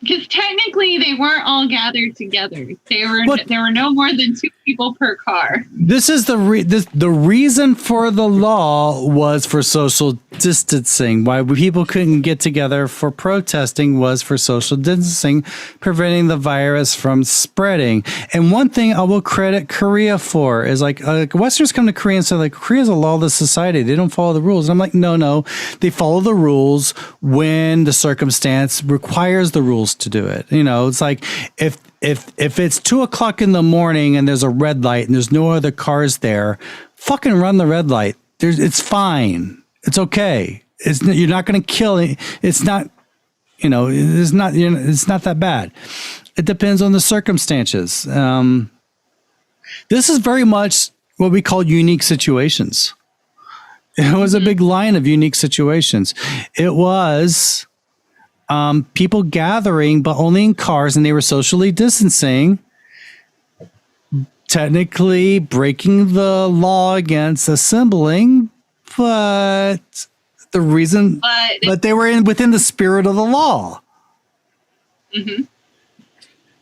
Because technically they weren't all gathered together. There were no more than 2 people per car. This is the reason for the law was for social distancing. Why people couldn't get together for protesting was for social distancing, preventing the virus from spreading. And one thing I will credit Korea for is like Westerners come to Korea and say like Korea's a lawless society. They don't follow the rules. And I'm like, no, they follow the rules when the circumstance requires the rules to do it. You know, it's like if it's 2:00 in the morning and there's a red light and there's no other cars there, fucking run the red light. It's fine. It's okay. You're not going to kill it. It's not, it's not that bad. It depends on the circumstances. This is very much what we call unique situations. It was a big line of unique situations. It was people gathering, but only in cars, and they were socially distancing, technically breaking the law against assembling, but they were within the spirit of the law. Mm-hmm.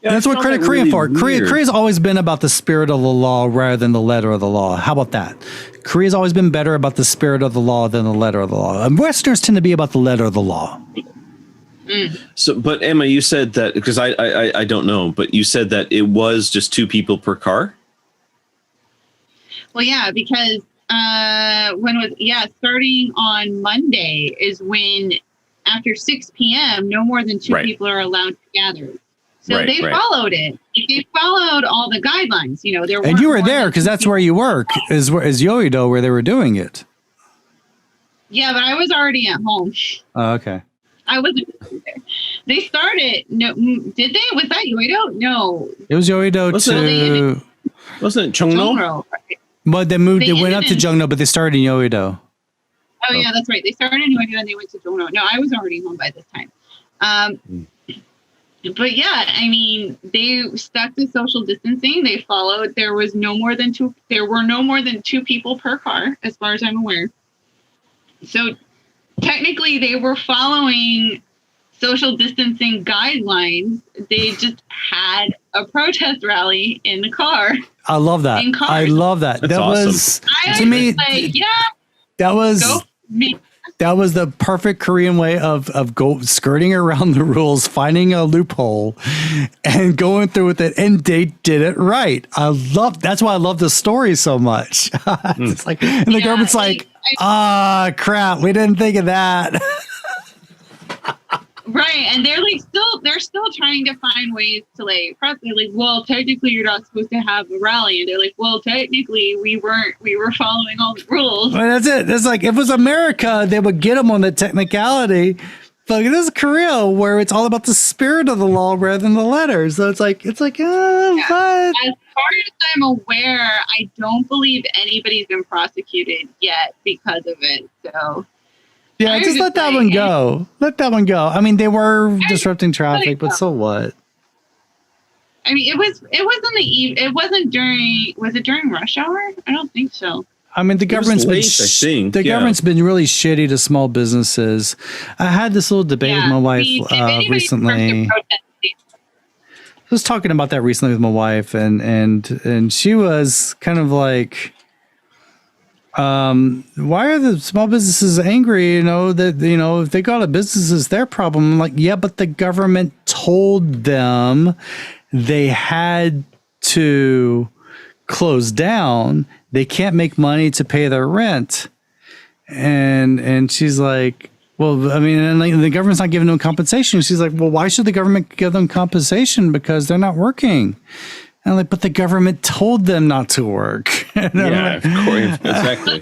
Yeah, that's what credit Korea for. Korea's always been about the spirit of the law rather than the letter of the law. How about that? Korea's always been better about the spirit of the law than the letter of the law. And Westerners tend to be about the letter of the law. So, but Emma, you said that because I don't know, but you said that it was just 2 people per car. Well, yeah, because starting on Monday is when after 6 p.m. no more than 2 people are allowed to gather. So they followed it. They followed all the guidelines. There. And you were there because that's where you work is Yoido, where they were doing it. Yeah, but I was already at home. Oh, okay. I wasn't there. They started. No, did they? Was that Yoido? No. It was Yoido to. Wasn't it Chungno? But they moved. They went up to Jungno, but they started in Yoido. Oh yeah, that's right. They started in Yoido and they went to Jungno. No, I was already home by this time. But yeah, I mean, they stuck to social distancing. They followed. There were no more than 2 people per car, as far as I'm aware. So technically, they were following social distancing guidelines. They just had a protest rally in the car. I love that. I love that. That's awesome. To me, like, yeah, that was. Go me. That was the perfect Korean way of skirting around the rules, finding a loophole, and going through with it. And they did it right. That's why I love the story so much. It's like, and the government's like, crap, we didn't think of that. Right, and they're still trying to find ways to like, well, technically you're not supposed to have a rally, and they're like, well, technically we were following all the rules. Well, that's it. It's like if it was America, they would get them on the technicality. But this is Korea, where it's all about the spirit of the law rather than the letter. So it's like, but. As far as I'm aware, I don't believe anybody's been prosecuted yet because of it. So. Yeah, just let that one go. Let that one go. I mean, they were disrupting traffic, but so what? I mean, it wasn't during. Was it during rush hour? I don't think so. I mean, the government's government's been really shitty to small businesses. I had this little debate with my wife recently. I was talking about that recently with my wife, and she was kind of like, why are the small businesses angry? If they got a business, it's their problem. I'm like, yeah, but the government told them they had to close down. They can't make money to pay their rent. And she's like, well, I mean, and the government's not giving them compensation. She's like, well, why should the government give them compensation? Because they're not working. And I'm like, but the government told them not to work. Yeah, of course, exactly.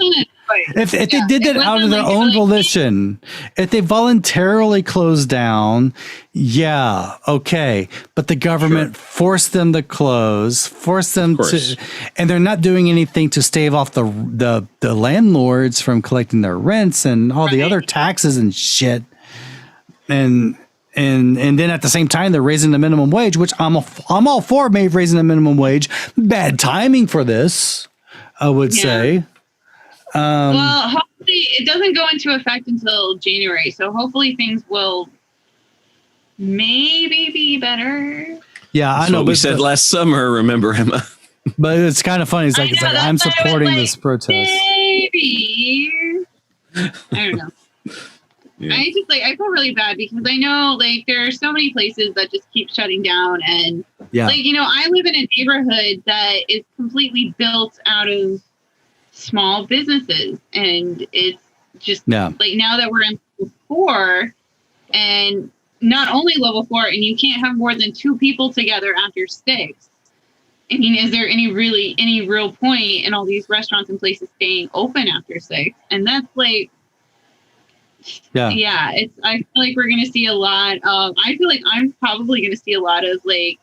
If they did that out of their own volition, if they voluntarily closed down, yeah, okay. But the government forced them to close, forced them to, and they're not doing anything to stave off the landlords from collecting their rents and all the other taxes and shit. And then at the same time, they're raising the minimum wage, which I'm all for raising the minimum wage. Bad timing for this, I would say. Well, hopefully it doesn't go into effect until January. So hopefully things will maybe be better. Yeah, I know. What we said last summer, remember, Emma? But it's kind of funny. It's like, I'm supporting this protest. Maybe. I don't know. Yeah. I feel really bad because I know there are so many places that just keep shutting down, and I live in a neighborhood that is completely built out of small businesses, and it's just now that we're in level 4, and not only level 4, and you can't have more than 2 people together after 6. I mean, is there any real point in all these restaurants and places staying open after 6? And that's like. I feel like we're going to see a lot of, I feel like I'm probably going to see a lot of like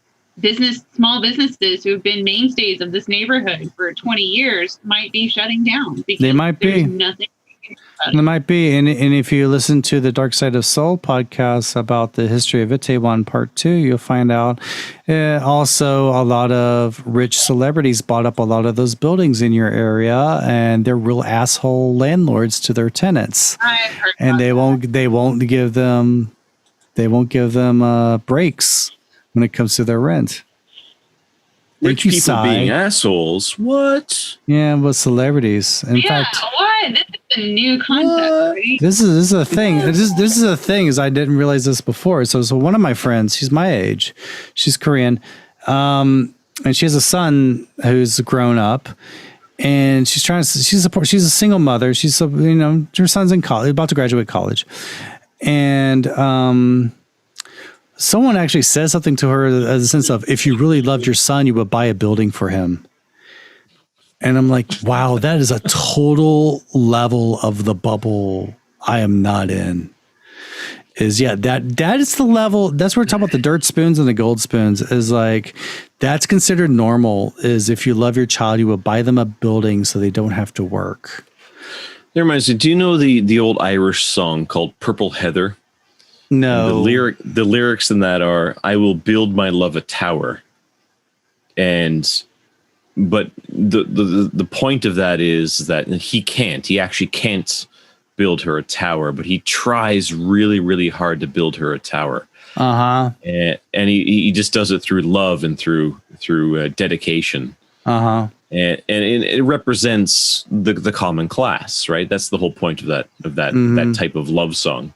small businesses who have been mainstays of this neighborhood for 20 years might be shutting down because they might be nothing. There might be. And if you listen to the Dark Side of Seoul podcast about the history of Itaewon Part 2, you'll find out also a lot of rich celebrities bought up a lot of those buildings in your area, and they're real asshole landlords to their tenants. And they won't give them breaks when it comes to their rent. Rich people being assholes. What? Yeah, with celebrities. In fact, what? This is a new concept, right? This is a thing. This is a thing. Is I didn't realize this before. So one of my friends, she's my age, she's Korean, and she has a son who's grown up, and she's a single mother. She's her son's in college, about to graduate college, and someone actually said something to her as a sense of, if you really loved your son, you would buy a building for him. And I'm like, wow, that is a total level of the bubble I am not in. That is the level. That's where we're talking about the dirt spoons and the gold spoons, is like, that's considered normal, is if you love your child, you would buy them a building so they don't have to work. That reminds me, do you know the old Irish song called Purple Heather? No. And the lyrics in that are, I will build my love a tower. But the point of that is that he actually can't build her a tower, but he tries really, really hard to build her a tower. Uh-huh. And he just does it through love and through dedication. Uh-huh. and it represents the common class, right? That's the whole point of that type of love song.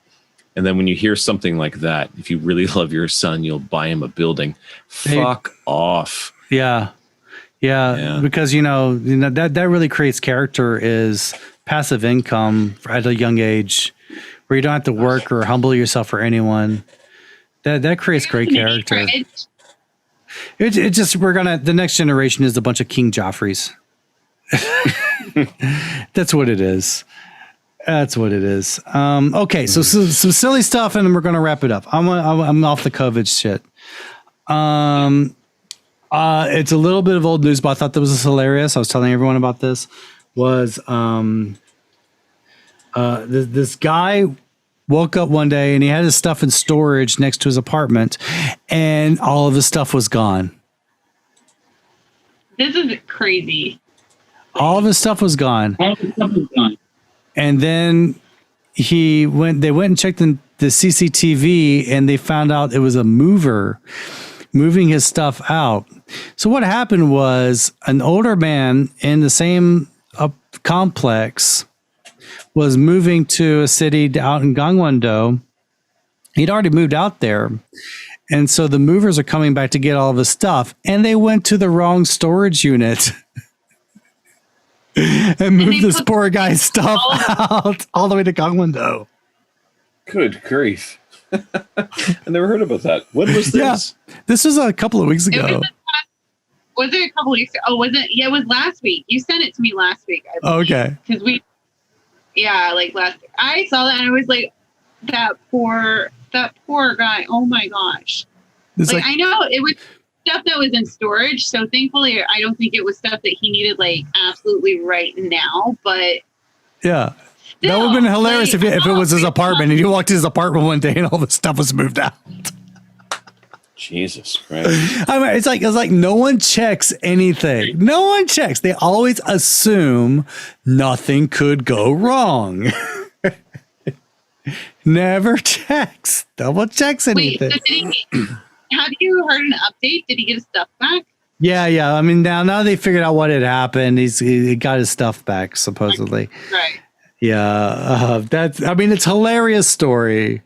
And then when you hear something like that, if you really love your son, you'll buy him a building. Fuck off. Yeah. Because that really creates character, is passive income at a young age, where you don't have to work or humble yourself for anyone. That creates great character. It just, the next generation is a bunch of King Joffreys. That's what it is. Okay, so some silly stuff, and then we're going to wrap it up. I'm off the COVID shit. It's a little bit of old news, but I thought that was hilarious. I was telling everyone about this. This guy woke up one day and he had his stuff in storage next to his apartment, and all of his stuff was gone. This is crazy. All of his stuff was gone. And then they went and checked in the CCTV, and they found out it was a mover moving his stuff out. So what happened was, an older man in the same complex was moving to a city out in Gangwon-do. He'd already moved out there. And so the movers are coming back to get all of his stuff, and they went to the wrong storage unit and moved this poor guy's stuff out all the way to Gangwon-do. Good grief. I never heard about that. When was this? Yeah, this was a couple of weeks ago. Was it a couple of weeks ago? Oh, was it? Yeah, it was last week. You sent it to me last week. Okay. Because like last week. I saw that and I was like, that poor guy. Oh my gosh. Like, I know it was stuff that was in storage, so thankfully I don't think it was stuff that he needed like absolutely right now, but yeah. That would have been hilarious if it was his apartment and he walked to his apartment one day and all the stuff was moved out. Jesus Christ. I mean, it's like no one checks anything. No one checks. They always assume nothing could go wrong. Never checks. Double checks anything. Wait, so have you heard an update? Did he get his stuff back? Yeah. I mean, now they figured out what had happened. He got his stuff back, supposedly. Right. Yeah, it's a hilarious story.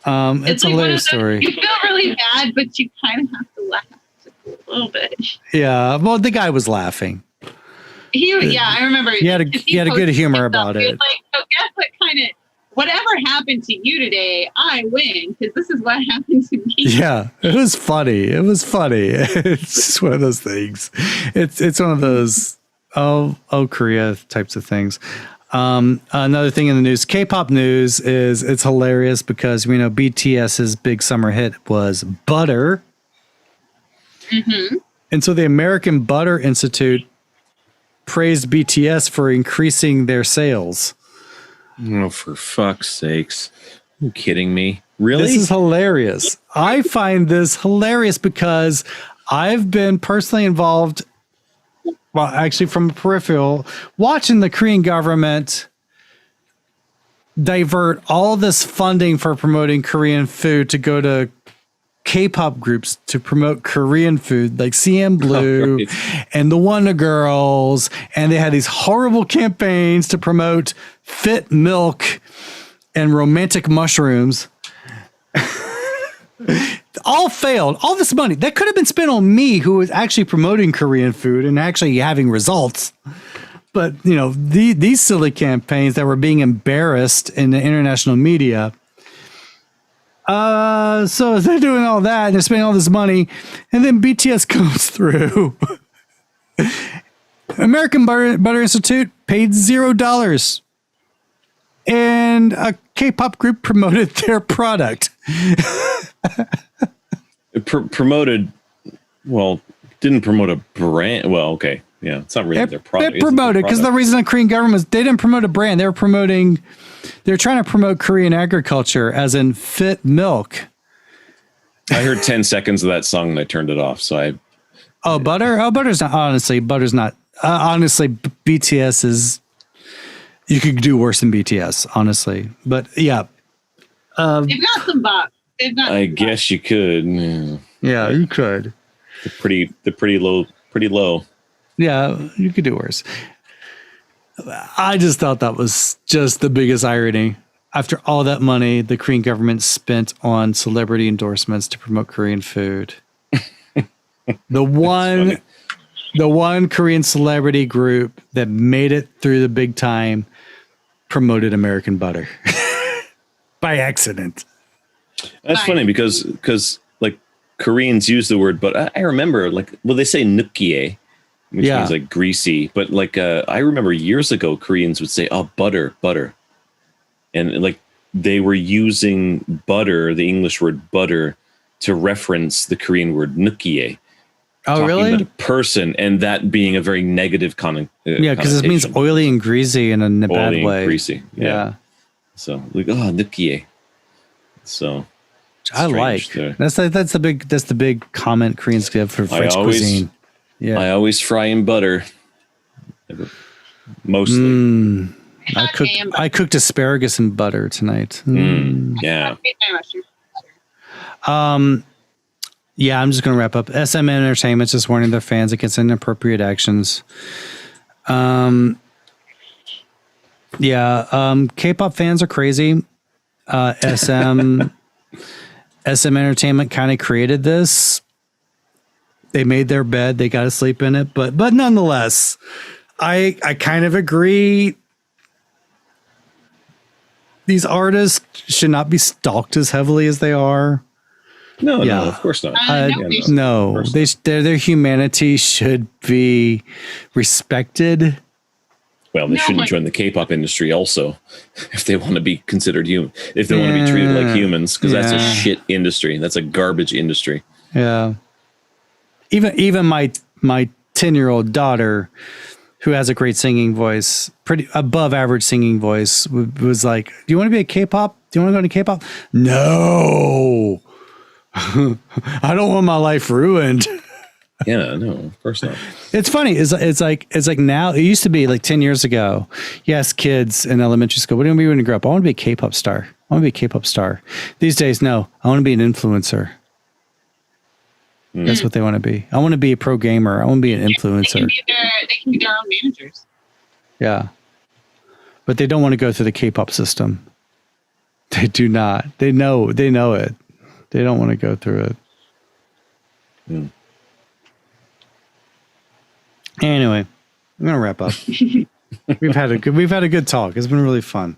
It's a hilarious story. You feel really bad, but you kind of have to laugh just a little bit. Yeah, well, the guy was laughing. I remember. He had a good humor about it. He was like, so guess what whatever happened to you today, I win, because this is what happened to me. Yeah, it was funny. It's just one of those things. It's one of those Korea types of things. Another thing in the news, K-pop news, is it's hilarious because we know BTS's big summer hit was Butter. Mm-hmm. And so the American Butter Institute praised BTS for increasing their sales. Oh, for fuck's sakes. Are you kidding me? Really? This is hilarious. I find this hilarious because I've been personally involved, well, actually from a peripheral, watching the Korean government divert all this funding for promoting Korean food to go to K-pop groups to promote Korean food, like CN Blue and the Wonder Girls. And they had these horrible campaigns to promote fit milk and romantic mushrooms. All failed. All this money that could have been spent on me, who was actually promoting Korean food and actually having results. But, these silly campaigns that were being embarrassed in the international media. So they're doing all that and they're spending all this money, and then BTS comes through. American Butter Institute paid $0, and a K-pop group promoted their product. Promoted, well, didn't promote a brand. Well, okay. Yeah, it's not really their product. They promoted because the reason the Korean government was, they didn't promote a brand. They're trying to promote Korean agriculture, as in fit milk. I heard 10 seconds of that song and I turned it off. So Butter? Oh, Butter's not, honestly, honestly, BTS is, you could do worse than BTS, honestly. But yeah. They've got some box. I guess you could. Yeah, you could. They're pretty low. Yeah, you could do worse. I just thought that was just the biggest irony. After all that money the Korean government spent on celebrity endorsements to promote Korean food, the one Korean celebrity group that made it through the big time promoted American butter by accident. That's funny because like Koreans use the word, but I remember they say nukie, which means like greasy. But like I remember years ago, Koreans would say, "Oh, butter," and like they were using butter, the English word butter, to reference the Korean word nukie. Oh, really? About a person, and that being a very negative comment. Yeah, because it means oily and greasy in a bad oily way. And greasy. Yeah. So like, nukie. So I like there. that's the big comment Koreans give for French cuisine. Yeah, I always fry in butter. Mostly. I cooked asparagus in butter tonight. Yeah. Yeah, I'm just going to wrap up. SM Entertainment's just warning their fans against inappropriate actions. K-pop fans are crazy. SM Entertainment kind of created this. They made their bed. They got to sleep in it. But nonetheless, I kind of agree. These artists should not be stalked as heavily as they are. No, of course not. No, their humanity should be respected. Well, they shouldn't join the K-pop industry also if they want to be considered human. If they want to be treated like humans, because that's a shit industry. That's a garbage industry. Yeah. Even my 10-year-old daughter, who has a great singing voice, pretty above average singing voice, was like, "Do you want to be a K-pop? Do you want to go into K-pop?" No. I don't want my life ruined. Yeah, no, of course not. It's funny. It's like now. It used to be like 10 years ago. Yes, kids in elementary school. What do you want to be when you grow up? I want to be a K-pop star. I want to be a K-pop star. These days, no. I want to be an influencer. That's what they want to be. I want to be a pro gamer. I want to be an influencer. They can be their own managers. Yeah, but they don't want to go through the K-pop system. They do not. They know it. They don't want to go through it. Anyway, I'm gonna wrap up. We've had a good talk. It's been really fun.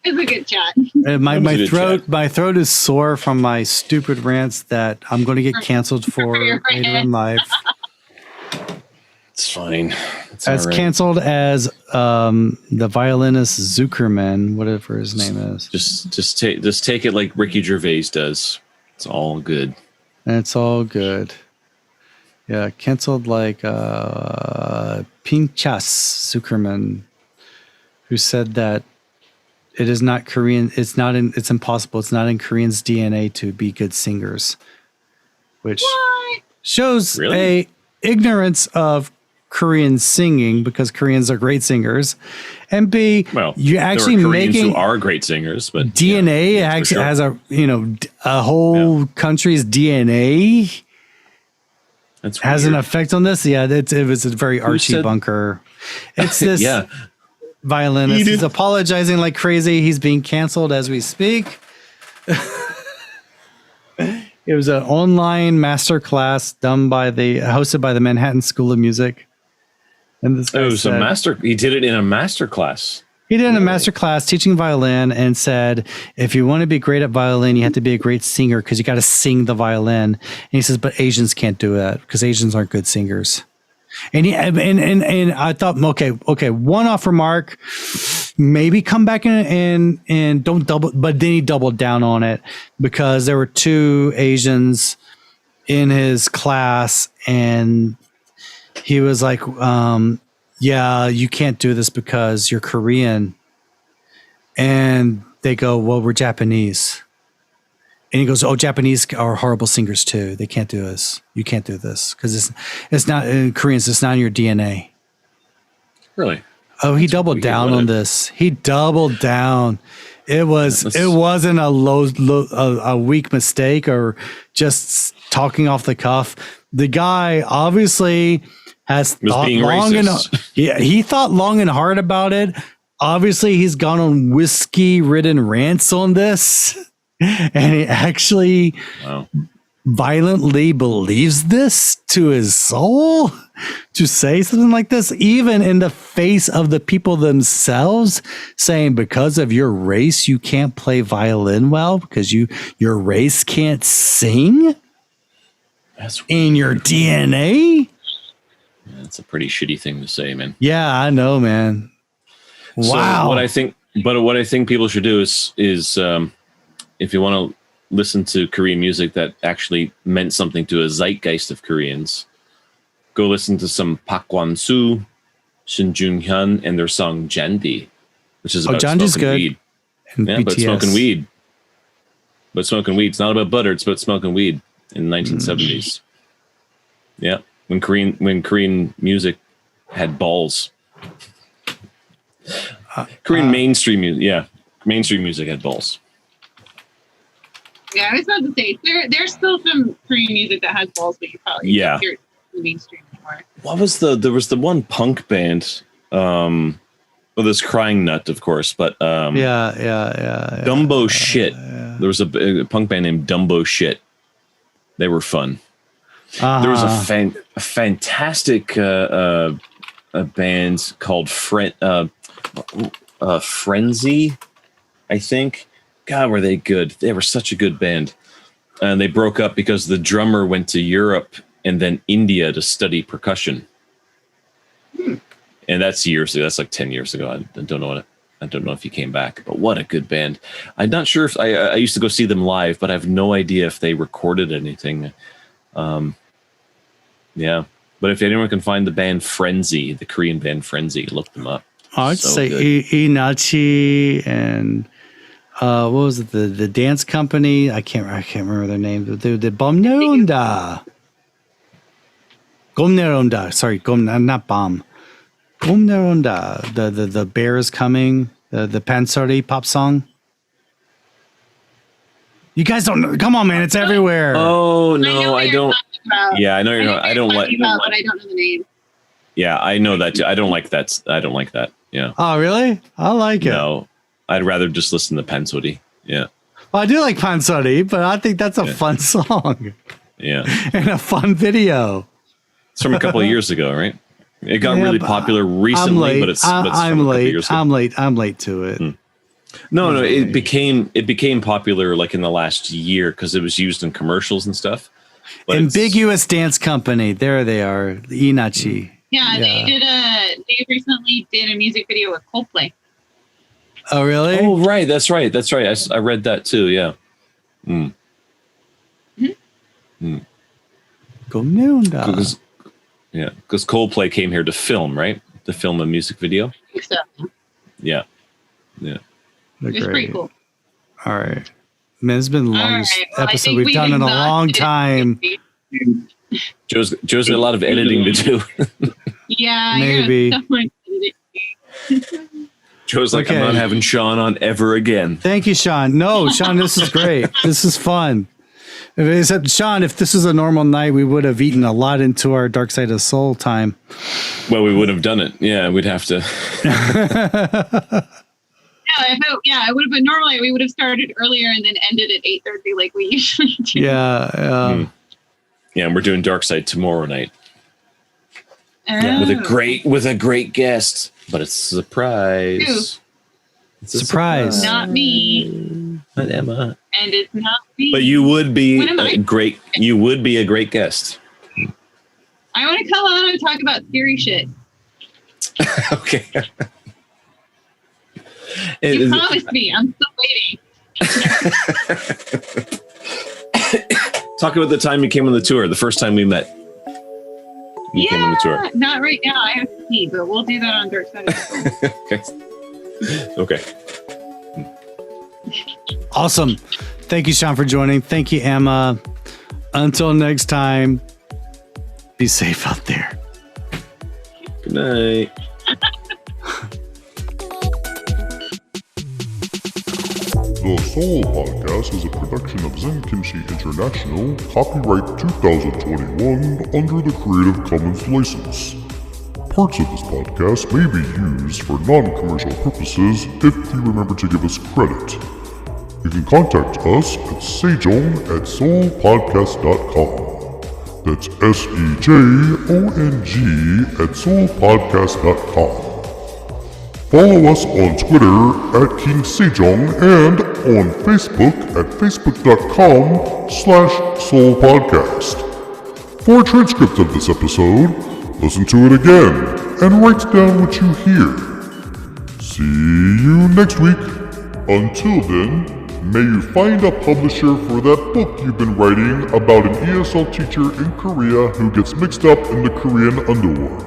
It's a good chat. My throat is sore from my stupid rants that I'm going to get canceled for later in life. It's fine. It's as canceled as the violinist Zuckerman, whatever his name is. Just take it like Ricky Gervais does. It's all good. It's all good. Yeah, canceled like Pinchas Zuckerman, who said that it is not Korean. It's impossible. It's not in Koreans' DNA to be good singers, which shows a ignorance of Korean singing, because Koreans are great singers, and B, you actually making who are great singers, but DNA actually has a whole country's DNA. That's has an effect on this. Yeah, it was a very Archie Bunker. It's this violinist. He's apologizing like crazy. He's being canceled as we speak. It was an online masterclass hosted by the Manhattan School of Music. And this guy he did it in a masterclass. He did in a masterclass teaching violin, and said, if you want to be great at violin, you have to be a great singer, because you got to sing the violin. And he says, but Asians can't do that because Asians aren't good singers. And I thought, okay, one-off remark, maybe come back and don't double, but then he doubled down on it, because there were two Asians in his class, and he was like, yeah, you can't do this because you're Korean. And they go, well, we're Japanese. And he goes, oh, Japanese are horrible singers too. They can't do this. You can't do this because it's not in Koreans. It's not in your DNA. Really? Oh, he doubled down on this. He doubled down. It wasn't a weak mistake or just talking off the cuff. The guy obviously has thought long and he thought long and hard about it. Obviously, he's gone on whiskey-ridden rants on this, and he actually violently believes this to his soul to say something like this, even in the face of the people themselves saying because of your race you can't play violin well because your race can't sing. That's in your DNA. That's a pretty shitty thing to say, man. Yeah, I know, man. Wow. So what I think people should do is if you want to listen to Korean music that actually meant something to a zeitgeist of Koreans, go listen to some Park Kwan-soo, Shin Jung-hyun, and their song Jandy, which is about smoking weed. Yeah, but smoking weed. But smoking weed. It's not about butter. It's about smoking weed in the 1970s. Yeah, when Korean music had balls. Korean mainstream music. Yeah, mainstream music had balls. Yeah, I was about to say there's still some Korean music that has balls, but you probably don't hear it in the mainstream anymore. What was there was the one punk band, well, there's Crying Nut, of course, but Dumbo Shit. Yeah. There was a punk band named Dumbo Shit. They were fun. There was a fantastic a band called Frenzy, I think. God, were they good? They were such a good band. And they broke up because the drummer went to Europe and then India to study percussion. And that's years ago. That's like 10 years ago. I don't know if he came back, but what a good band. I'm not sure if I used to go see them live, but I have no idea if they recorded anything. Yeah. But if anyone can find the band Frenzy, the Korean band Frenzy, look them up. I'd say Inachi and what was it? The dance company? I can't remember their name. The Bomneronda. Gomneronda. Sorry, not Bomb. Gomneronda. The Bear is Coming. The Pansori pop song. You guys don't know. Come on, man. It's everywhere. Oh, no, I don't. Yeah, I know you're not. I don't like. But I don't know the name. Yeah, I know that. I don't like that. I don't like that. Yeah. Oh, really? I like it. No, I'd rather just listen to Pansori. Yeah. Well, I do like Pansori, but I think that's a fun song. Yeah. And a fun video. It's from a couple of years ago, right? It got really popular recently, but I'm late. I'm late to it. No, it became popular like in the last year because it was used in commercials and stuff. But Ambiguous Dance Company. There they are. Inachi. Yeah, they recently did a music video with Coldplay. Oh, really? Oh, right. That's right. I read that too. Yeah. Because Coldplay came here to film, right? To film a music video. I think so. Yeah. It's pretty cool. All right. Man, it's been the longest episode we've done in a long time. Joe's got a lot of editing to do. Yeah, maybe. Joe's like, I'm not having Shawn on ever again. Thank you, Shawn. No, Shawn, this is great. This is fun. Except, Shawn, if this was a normal night, we would have eaten a lot into our Dark Side of Soul time. Well, we would have done it. Yeah, we'd have to. Yeah, it would have been normally we would have started earlier and then ended at 8:30 like we usually do. Yeah. Yeah, and we're doing Dark Side tomorrow night. With a great guest, but it's a surprise. It's a surprise. Not me. Not Emma. And it's not me. But you would be a great. You would be a great guest. I want to come on and talk about theory shit. Okay. You promised me. I'm still waiting. Talk about the time you came on the tour. The first time we met. You came on the tour. Not right now. I have to pee, but we'll do that on Dark Side of the Soul. Okay. Awesome. Thank you, Shawn, for joining. Thank you, Emma. Until next time, be safe out there. Good night. The Seoul Podcast is a production of Zen Kimchi International, copyright 2021 under the Creative Commons license. Parts of this podcast may be used for non-commercial purposes if you remember to give us credit. You can contact us at sejong@seoulpodcast.com. That's SEJONG@seoulpodcast.com. Follow us on Twitter @King Sejong and on Facebook at facebook.com/SeoulPodcast. For a transcript of this episode, listen to it again and write down what you hear. See you next week. Until then, may you find a publisher for that book you've been writing about an ESL teacher in Korea who gets mixed up in the Korean underworld.